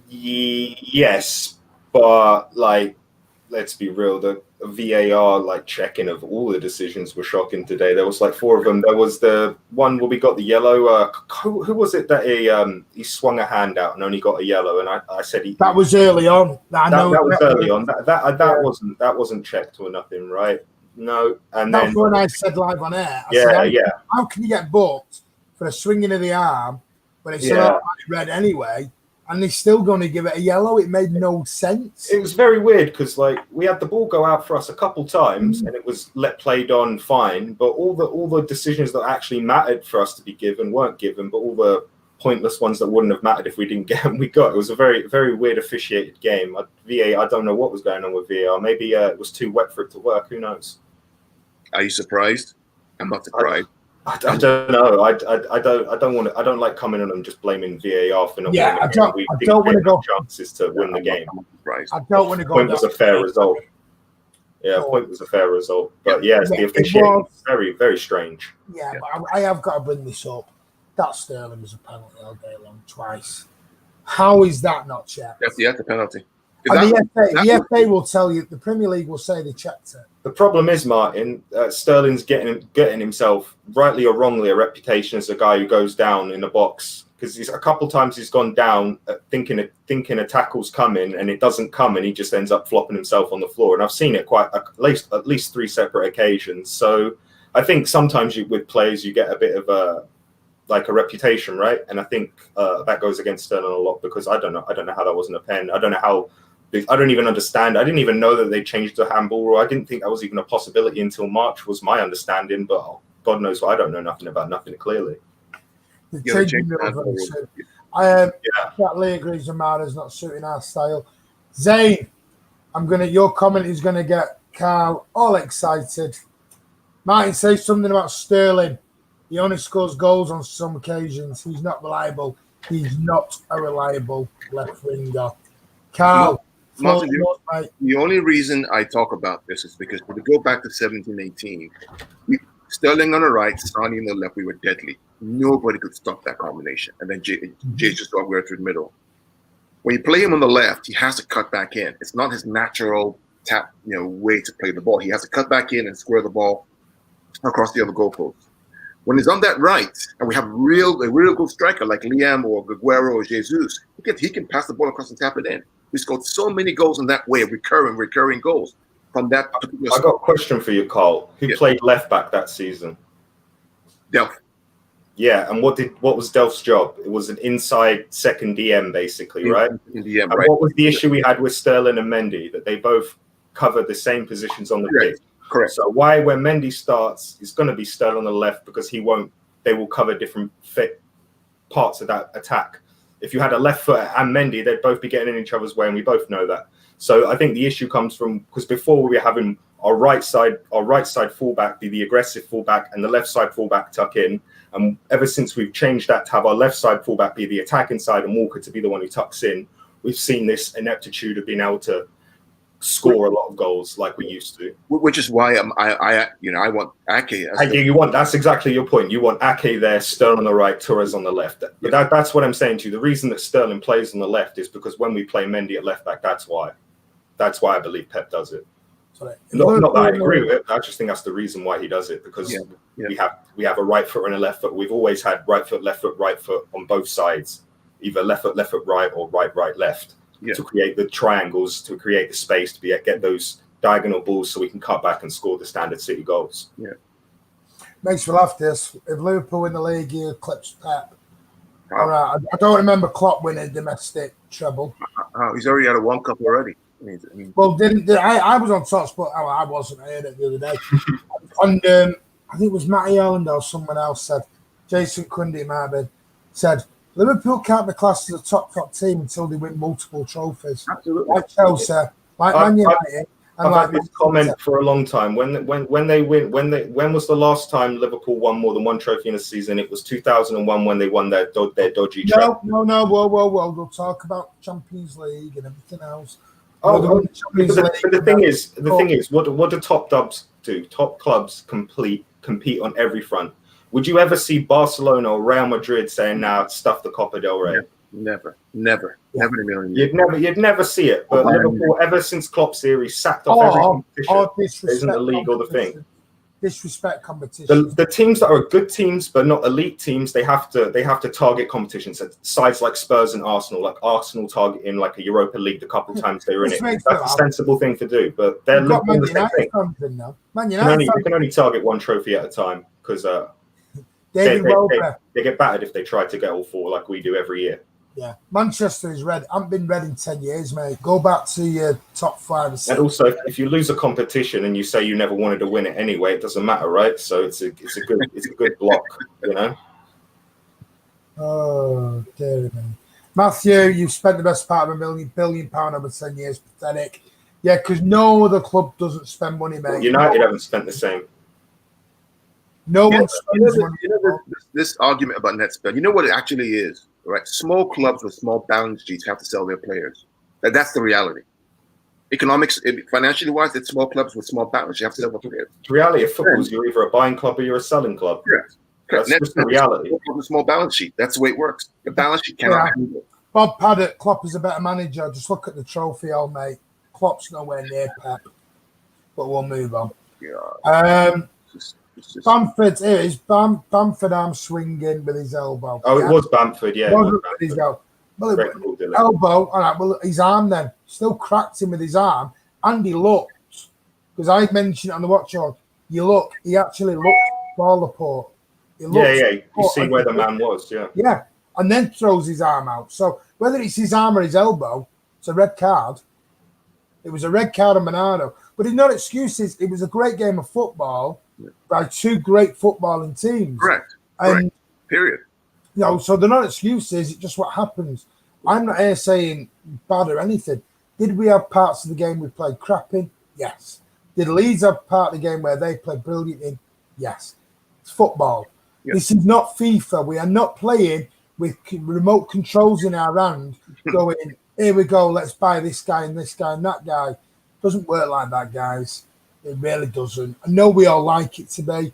Yes, but let's be real. VAR like checking of all the decisions were shocking today. There was like 4 of them. There was the one where we got the yellow. Who was it that he swung a hand out and only got a yellow? And I said that was early on. That was early on. That wasn't checked or nothing, right? No. And that's then when I said live on air. I said, how can you get booked for a swinging of the arm when it's not red anyway? And they're still going to give it a yellow. It made no sense. It was very weird because, like, we had the ball go out for us a couple times, and it was played on fine. But all the decisions that actually mattered for us to be given weren't given. But all the pointless ones that wouldn't have mattered if we didn't get them, we got. It was a very, very weird officiated game. I don't know what was going on with VAR. Maybe it was too wet for it to work. Who knows? Are you surprised? I'm not surprised. I don't know. I don't want to. I don't like coming on and just blaming VAR for not. Yeah, I don't want to go chances to win the game. I don't want to go. Point was a fair result. Yeah, point was a fair result. But yes, the officiating was very, very strange. Yeah, but I have got to bring this up. That Sterling was a penalty all day long, twice. How is that not checked? That's the penalty. And the FA will tell you. The Premier League will say they checked it. The problem is, Martin, Sterling's getting himself, rightly or wrongly, a reputation as a guy who goes down in the box, because a couple times he's gone down thinking a tackle's coming and it doesn't come, and he just ends up flopping himself on the floor. And I've seen it at least 3 separate occasions. So I think sometimes with players you get a bit of a reputation, right? And I think that goes against Sterling a lot, because I don't know how that wasn't a pen. I don't even understand. I didn't even know that they changed the handball rule. I didn't think that was even a possibility until March, was my understanding. But God knows I don't know nothing about nothing, clearly. Lee agrees with Mahrez not suiting our style. Zane, your comment is going to get Karl all excited. Martin says something about Sterling. He only scores goals on some occasions. He's not reliable. He's not a reliable left winger. Karl. Martin, the only reason I talk about this is because when we go back to 17-18, Sterling on the right, Sonny on the left, we were deadly. Nobody could stop that combination. And then Jay just got through the middle. When you play him on the left, he has to cut back in. It's not his natural way to play the ball. He has to cut back in and square the ball across the other goalpost. When he's on that right, and we have a real good striker like Liam or Guerrero or Jesus, he can pass the ball across and tap it in. We scored so many goals in that way, recurring goals from that particular. I got a question for you, Karl. Who played left back that season? Delph. Yeah, and what was Delph's job? It was an inside second DM, basically, right? DM, and what was the issue we had with Sterling and Mendy? That they both covered the same positions on the pitch. Correct. So when Mendy starts, it's going to be Sterling on the left, because they will cover different parts of that attack. If you had a left foot and Mendy, they'd both be getting in each other's way, and we both know that. So I think the issue comes from, because before we were having our right side fullback be the aggressive fullback and the left side fullback tuck in, and ever since we've changed that to have our left side fullback be the attacking side and Walker to be the one who tucks in, we've seen this ineptitude of being able to score a lot of goals like we used to. Which is why I want Ake. That's exactly your point. You want Ake there, Sterling on the right, Torres on the left. But that's what I'm saying to you. The reason that Sterling plays on the left is because when we play Mendy at left back, that's why I believe Pep does it. Not that I agree with it. I just think that's the reason why he does it, because we have a right foot and a left foot. We've always had right foot, right foot on both sides, either left foot, right, or right, left. To create the triangles, to create the space, to get those diagonal balls so we can cut back and score the standard City goals. Yeah. Makes me laugh this. If Liverpool win the league, you clips Pep. All right. I don't remember Klopp winning domestic treble. He's already had a one cup already. Well, I was on top, but I wasn't. I heard it the other day. And I think it was Matty Ireland or someone else said, Jason Cundy might have been, said, Liverpool can't be classed as a top team until they win multiple trophies. Absolutely. Like Chelsea, like Man United. I've had this comment for a long time. When was the last time Liverpool won more than one trophy in a season? It was 2001 when they won their dodgy trophy. No. Whoa. We'll talk about Champions League and everything else. The thing is, what do top clubs do? Top clubs compete on every front. Would you ever see Barcelona or Real Madrid saying, "Now stuff the Copa del Rey"? Never in a million years. You'd never see it. But Liverpool, ever since Klopp series, sacked off every competition. Isn't the league or the thing? Disrespect competition. The teams that are good teams but not elite teams, they have to target competitions. Sides like Spurs and Arsenal, like Arsenal targeting like a Europa League the couple times they were in it. That's a sensible thing to do do. They're Liverpool the same thing. You can only target one trophy at a time because they get battered if they try to get all four like we do every year. Yeah, Manchester is red. I haven't been red in 10 years, mate. Go back to your top 5 or 6. And also, if you lose a competition and you say you never wanted to win it anyway, it doesn't matter, right? So it's a good block, you know. Oh, dear me. Matthew, you've spent the best part of £1 billion over 10 years. Pathetic. Yeah, because no other club doesn't spend money, mate. United haven't spent the same. No one spends money. This argument about net spend, you know what it actually is, right? Small clubs with small balance sheets have to sell their players. That's the reality. Economics, financially wise, it's small clubs with small balance sheets have to sell their players. The reality of football is you're either a buying club or you're a selling club. Correct. That's just the reality. A small balance sheet. That's the way it works. The balance sheet cannot handle it. Bob Paddock, Klopp is a better manager. Just look at the trophy, old mate. Klopp's nowhere near Pep. But we'll move on. Yeah. Bamford is Bamford arm swinging with his elbow. Oh, yeah? It was Bamford, yeah. With his elbow. Well, elbow, all right, well, his arm then. Still cracked him with his arm. And he looked, because I mentioned it on the watch on, he actually looked for Laporte. You see where the man was, yeah. Yeah, and then throws his arm out. So whether it's his arm or his elbow, it's a red card. It was a red card on Bernardo. But it's not excuses. It was a great game of football by two great footballing teams. Correct. And, period. You know, so they're not excuses. It's just what happens. I'm not here saying bad or anything. Did we have parts of the game we played crap in? Yes. Did Leeds have part of the game where they played brilliant in? Yes. It's football. Yes. This is not FIFA. We are not playing with remote controls in our hand going, here we go, let's buy this guy and that guy. It doesn't work like that, guys. It really doesn't. I know we all like it to be,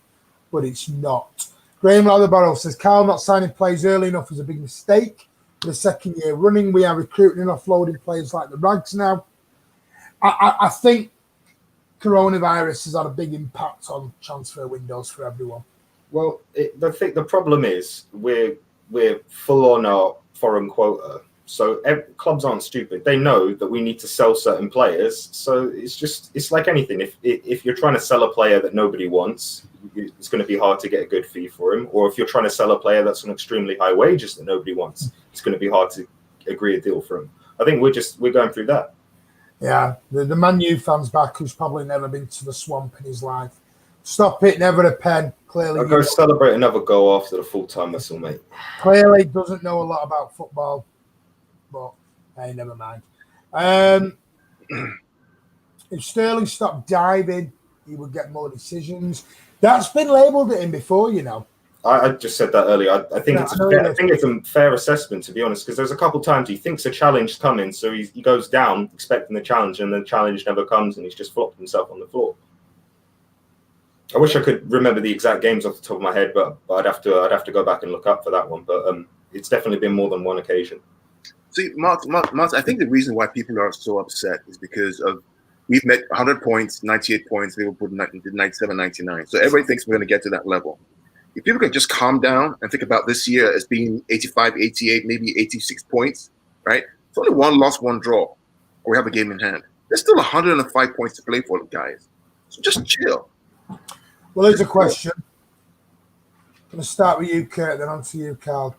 but it's not. Graham Latherbarrow says, Karl not signing players early enough is a big mistake. For the second year running, we are recruiting and offloading players like the Rags now. I think coronavirus has had a big impact on transfer windows for everyone. Well, the problem is we're full on our foreign quota. So clubs aren't stupid. They know that we need to sell certain players. So it's like anything. If you're trying to sell a player that nobody wants, it's going to be hard to get a good fee for him. Or if you're trying to sell a player that's on extremely high wages that nobody wants, it's going to be hard to agree a deal for him. I think we're going through that. Yeah, the Man U fan's back who's probably never been to the swamp in his life. Stop it, never a pen. Clearly, I'll go celebrate another goal after the full-time whistle, mate. Clearly doesn't know a lot about football. But hey, never mind. If Sterling stopped diving, he would get more decisions. That's been labelled at him before, you know. I just said that earlier. I think it's a fair assessment, to be honest, because there's a couple times he thinks a challenge coming, so he goes down expecting the challenge, and the challenge never comes, and he's just flopped himself on the floor. I wish I could remember the exact games off the top of my head, but I'd have to go back and look up for that one. But it's definitely been more than one occasion. See, Mark, I think the reason why people are so upset is because of we've met 100 points, 98 points, Liverpool did 97, 99. So everybody thinks we're going to get to that level. If people can just calm down and think about this year as being 85, 88, maybe 86 points, right? It's only one loss, one draw, or we have a game in hand. There's still 105 points to play for, guys. So just chill. Well, here's a question. I'm going to start with you, Kurt, then on to you, Karl.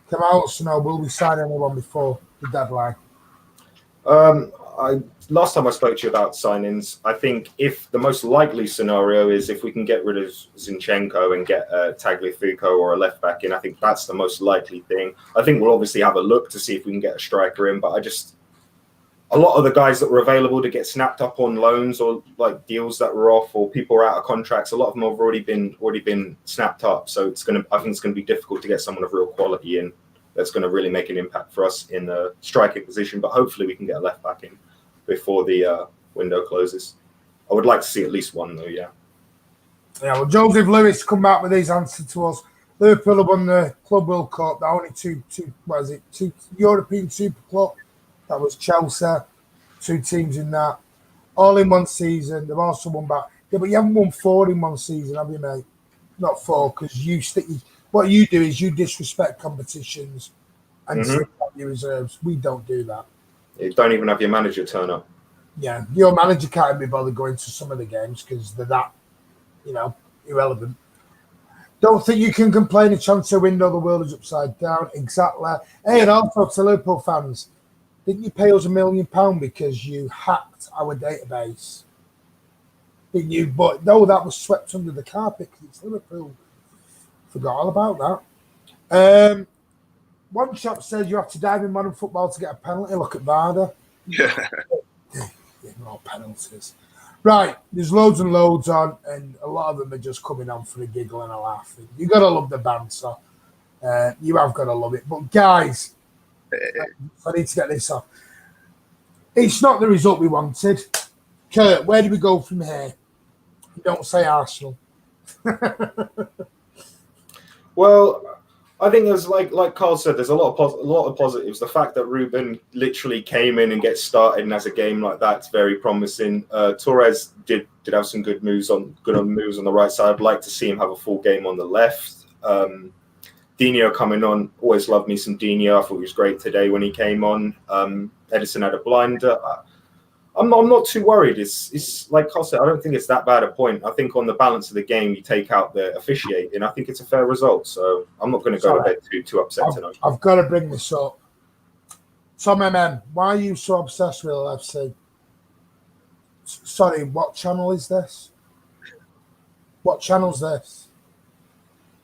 Come out, so will we sign anyone before the deadline? Last time I spoke to you about signings, I think if the most likely scenario is if we can get rid of Zinchenko and get Tagliafico or a left back in, I think that's the most likely thing. I think we'll obviously have a look to see if we can get a striker in, but a lot of the guys that were available to get snapped up on loans or like deals that were off or people are out of contracts, a lot of them have already been snapped up. So I think it's going to be difficult to get someone of real quality in that's going to really make an impact for us in the striking position. But hopefully we can get a left back in before the window closes. I would like to see at least one though, yeah. Yeah, well, Joseph Lewis come back with his answer to us. Liverpool have won the Club World Cup. They're only two European Super Club. That was Chelsea. 2 teams in that. All in one season. They've also won back. Yeah, but you haven't won 4 in one season, have you, mate? Not 4, because what you do is you disrespect competitions and stick up your reserves. We don't do that. You don't even have your manager turn up. Yeah, your manager can't be bothered going to some of the games because they're that, irrelevant. Don't think you can complain a transfer window, the world is upside down. Exactly. Hey, and also to Liverpool fans, didn't you pay us £1 million because you hacked our database? Didn't you? But no, that was swept under the carpet because it's Liverpool. Forgot all about that. One chap says you have to dive in modern football to get a penalty. Look at Varda. Yeah. No penalties. Right, there's loads and loads on, and a lot of them are just coming on for a giggle and a laugh. You got to love the banter. You have got to love it. But guys, I need to get this off. It's not the result we wanted. Kurt, where do we go from here? Don't say Arsenal. Well, I think there's like Karl said, there's a lot of positives. The fact that Ruben literally came in and gets started and has a game like that's very promising. Torres did have some good moves on the right side. I'd like to see him have a full game on the left. Dino coming on, always loved me some Dino. I thought he was great today when he came on. Edison had a blinder. I'm not too worried. It's like Karl said, I don't think it's that bad a point. I think on the balance of the game, you take out the officiating. I think it's a fair result. So I'm not going to go to bed too upset tonight. I've got to bring this up. Tom MM, why are you so obsessed with LFC? Sorry, what channel is this? What channel's this?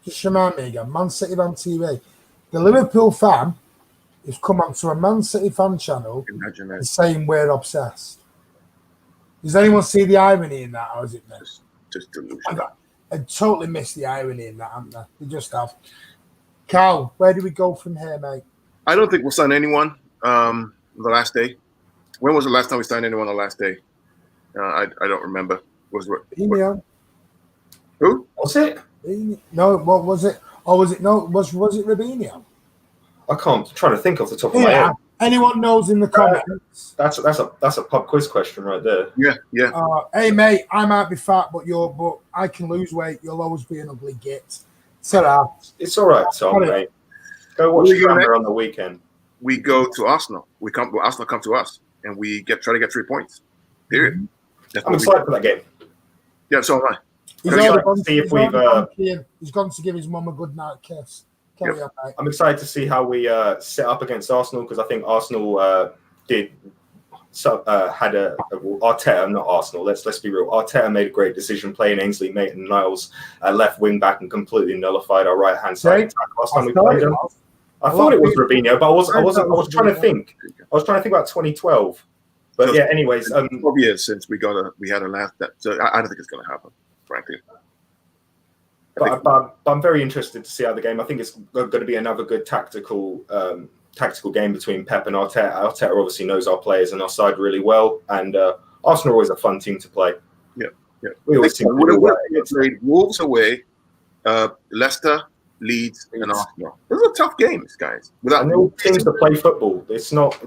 Just remind me again. Man City Fan TV. The Liverpool fan has come onto a Man City fan channel and saying we're obsessed. Does anyone see the irony in that, or is it just delusional? I totally missed the irony in that, haven't I? They just have. Karl, where do we go from here, mate? I don't think we'll sign anyone the last day. When was the last time we signed anyone the last day? I don't remember. Was Who? Was it? No, what was it? Or was it was it Robinho? I can't. I'm trying to think off the top of my head. Anyone knows in the comments? That's a pub quiz question right there. Yeah. Hey mate, I might be fat, but I can lose weight. You'll always be an ugly git. It's all right, Tom, mate. Go watch Grammar on the weekend. We go to Arsenal. Arsenal come to us, and we try to get 3 points. Period. I'm excited for that game. Yeah, so am I. He's gone to give his mum a good night kiss. I'm excited to see how we set up against Arsenal, because I think Arsenal had Arteta, not Arsenal. Let's be real. Arteta made a great decision playing Ainsley Maitland-Niles left wing back and completely nullified our right hand side attack last time we played him. I thought it was Robinho, but I was trying to think. I was trying to think about 2012. But yeah, anyways, 12 years since we had a last. So I don't think it's going to happen, frankly. But I'm very interested to see how the game. I think it's going to be another good tactical game between Pep and Arteta. Arteta obviously knows our players and our side really well, and Arsenal are always a fun team to play. Yeah. We always seem to we played Wolves away, Leicester, Leeds, and Arsenal. Those are tough games, guys. Without no teams to play football, it's not.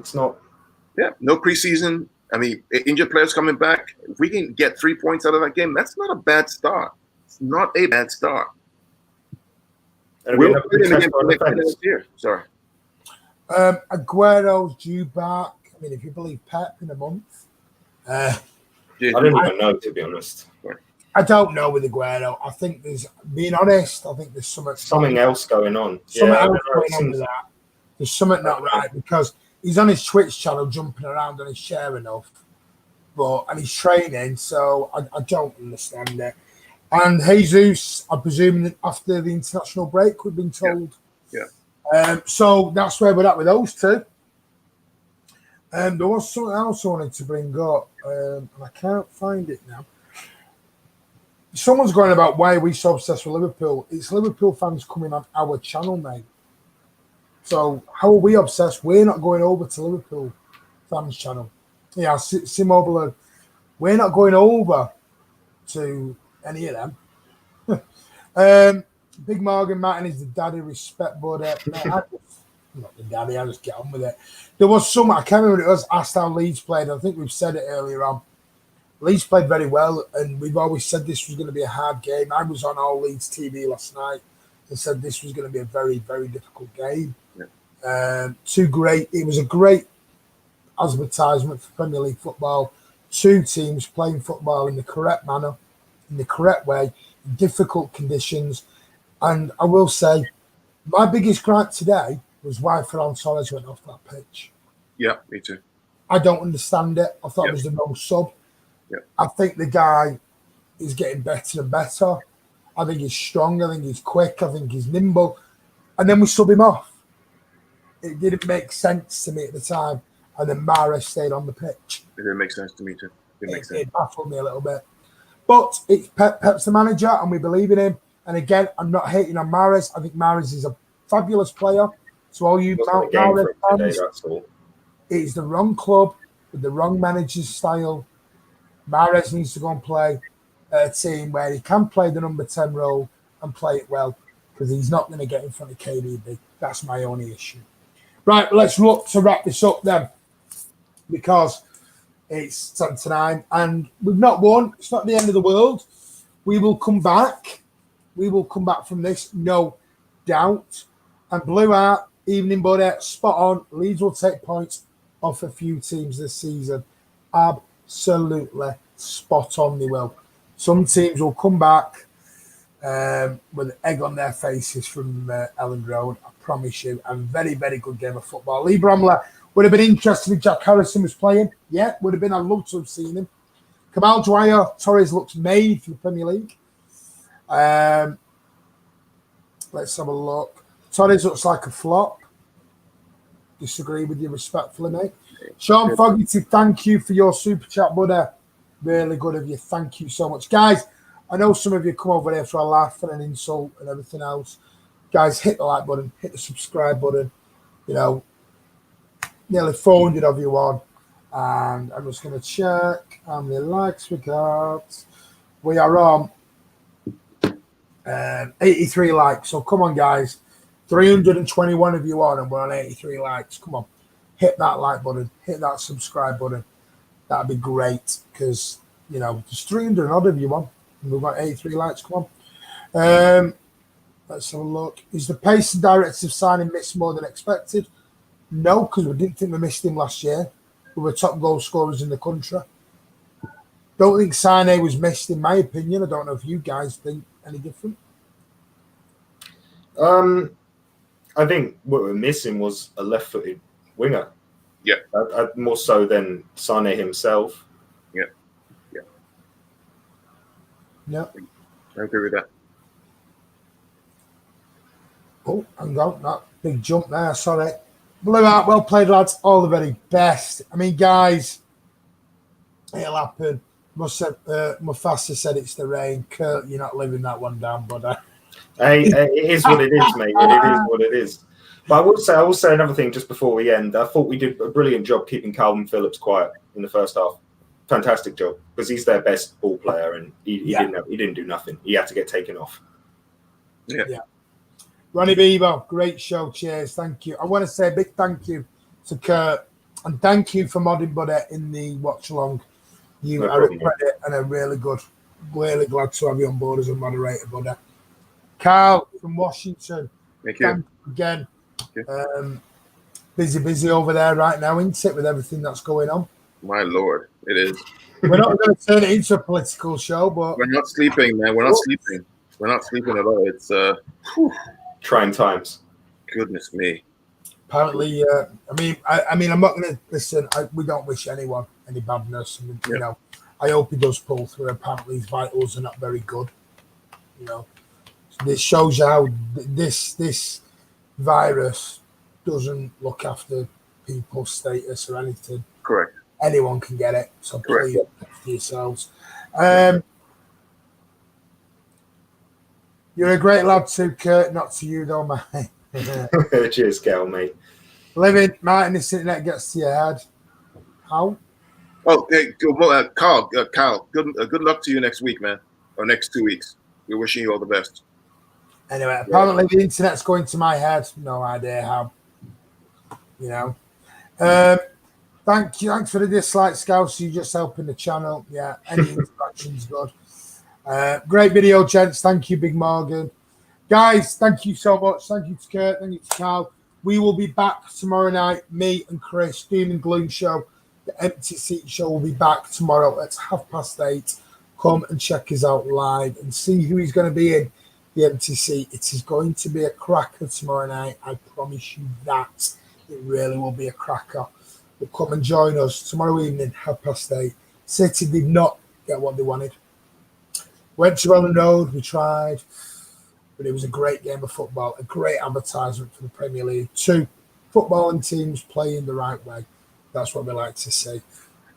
Yeah, no preseason. I mean, injured players coming back. If we can get 3 points out of that game, that's not a bad start. It's not a bad start. And we're playing against next year. Sorry. Aguero's due back. I mean, if you believe Pep, in a month. I don't even know, to be honest. I don't know with Aguero. I think there's something else going on. Something else going on with that. There's something not right, because he's on his Twitch channel jumping around on his chair enough, and he's training, so I don't understand it. And Jesus, I'm presuming after the international break, we've been told. Yeah. So that's where we're at with those two. There was something else I wanted to bring up, and I can't find it now. Someone's going about why are we so obsessed with Liverpool. It's Liverpool fans coming on our channel, mate. So how are we obsessed? We're not going over to Liverpool fans channel. Yeah, Simobler. We're not going over to any of them. Big Morgan Martin is the daddy, respect, but not the daddy, I just get on with it. There was some, I can't remember what it was, asked how Leeds played. I think we've said it earlier on. Leeds played very well, and we've always said this was going to be a hard game. I was on All Leeds TV last night and said this was going to be a very, very difficult game. Yeah. It was a great advertisement for Premier League football. Two teams playing football in the correct manner, in the correct way, in difficult conditions. And I will say, my biggest gripe today was why Ferran Torres went off that pitch. Yeah, me too. I don't understand it. I thought it was the no sub. Yeah. I think the guy is getting better and better. I think he's strong. I think he's quick. I think he's nimble. And then we sub him off. It didn't make sense to me at the time. And then Mahrez stayed on the pitch. It didn't make sense to me too. It baffled me a little bit. But it's Pep's the manager, and we believe in him. And again, I'm not hating on Mahrez. I think Mahrez is a fabulous player. So all you Mahrez fans, it's the wrong club with the wrong manager's style. Mahrez needs to go and play a team where he can play the number 10 role and play it well, because he's not going to get in front of KDB. That's my only issue. Right, let's look to wrap this up then, because it's 10 to 9 and we've not won. It's not the end of the world. We will come back. We will come back from this, no doubt. And Blue Art, evening buddy, spot on. Leeds will take points off a few teams this season. Absolutely spot on, they will. Some teams will come back with an egg on their faces from Ellen Road. I promise you. A very, very good game of football. Lee Bromley would have been interested if Jack Harrison was playing. Yeah, would have been. I'd love to have seen him. Kamal Dwyer, Torres looks made for the Premier League. Let's have a look. Torres looks like a flop. Disagree with you respectfully, mate. Sean Fogarty, thank you for your super chat, buddy. Really good of you. Thank you so much. Guys, I know some of you come over here for a laugh and an insult and everything else. Guys, hit the like button, hit the subscribe button. You know, nearly 400 of you on. And I'm just going to check how many likes we got. We are on 83 likes. So come on, guys. 321 of you on, and we're on 83 likes. Come on. Hit that like button. Hit that subscribe button. That'd be great, because, you know, there's 300 odd of you on, and we've got 83 likes. Come on. Let's have a look. Is the pace and directive signing missed more than expected? No, because we didn't think we missed him last year. We were top goal scorers in the country. Don't think Sane was missed, in my opinion. I don't know if you guys think any different. I think what we're missing was a left-footed winger. Yeah. More so than Sane himself. Yeah. I agree with that. Oh, hang on. That big jump there. Sorry. Blue Art, well played, lads. All the very best. I mean, guys, it'll happen. Mufasa said it's the rain. Kurt, you're not living that one down, buddy. Hey, it is what it is, mate. It is what it is. But I will say another thing just before we end. I thought we did a brilliant job keeping Calvin Phillips quiet in the first half. Fantastic job, because he's their best ball player, and he didn't do nothing. He had to get taken off. Yeah. Ronnie Beaver, great show. Cheers. Thank you. I want to say a big thank you to Kurt, and thank you for modding buddy in the watch along. You are a credit and a really good. Really glad to have you on board as a moderator, buddy. Karl from Washington. Thank you. Thank you again. Busy over there right now, isn't it, with everything that's going on? My Lord, it is. We're not going to turn it into a political show, but we're not sleeping, man. We're not sleeping. We're not sleeping at all. It's trying times. Goodness me. Apparently, I mean, I'm not going to listen. We don't wish anyone any badness. And, you know, I hope he does pull through. Apparently, his vitals are not very good. You know, this shows you how this virus doesn't look after people's status or anything. Correct. Anyone can get it, so please look after yourselves. You're a great lad too, Kurt. Not to you though, mate. Cheers, Gal, mate. Living, Martin, this internet gets to your head. How? Oh, hey, Karl, good luck to you next week, man, or next 2 weeks. We're wishing you all the best. Anyway, apparently the internet's going to my head. No idea how. You know. Thanks for the dislike, Scouts. You just helping the channel. Yeah, any interaction's good. Great video, gents. Thank you, Big Morgan. Guys, thank you so much. Thank you to Kurt. Thank you to Karl. We will be back tomorrow night. Me and Chris, Doom and Gloom show. The Empty Seat show will be back tomorrow at 8:30. Come and check us out live and see who is going to be in the Empty Seat. It is going to be a cracker tomorrow night. I promise you that. It really will be a cracker. But come and join us tomorrow evening, 8:30. City did not get what they wanted. Went to Ellen Road, we tried, but it was a great game of football, a great advertisement for the Premier League. 2 footballing teams playing the right way. That's what we like to see.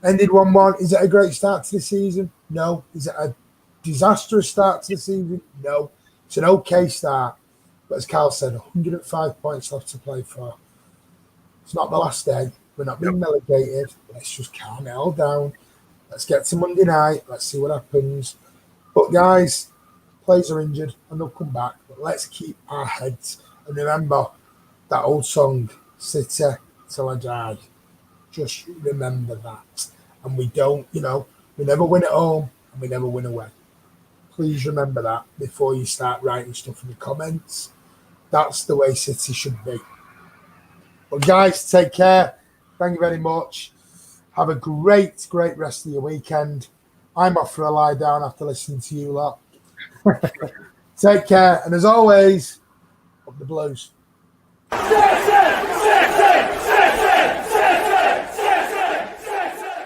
Ended 1-1. Is it a great start to the season? No. Is it a disastrous start to the season? No. It's an okay start. But as Karl said, 105 points left to play for. It's not the last day. We're not being relegated. Let's just calm it all down. Let's get to Monday night. Let's see what happens. But guys, players are injured and they'll come back. But let's keep our heads. And remember that old song, City Till I Die. Just remember that. And we don't, we never win at home and we never win away. Please remember that before you start writing stuff in the comments. That's the way City should be. Well, guys, take care. Thank you very much. Have a great rest of your weekend. I'm off for a lie down after listening to you lot. Take care. And as always, up the Blues.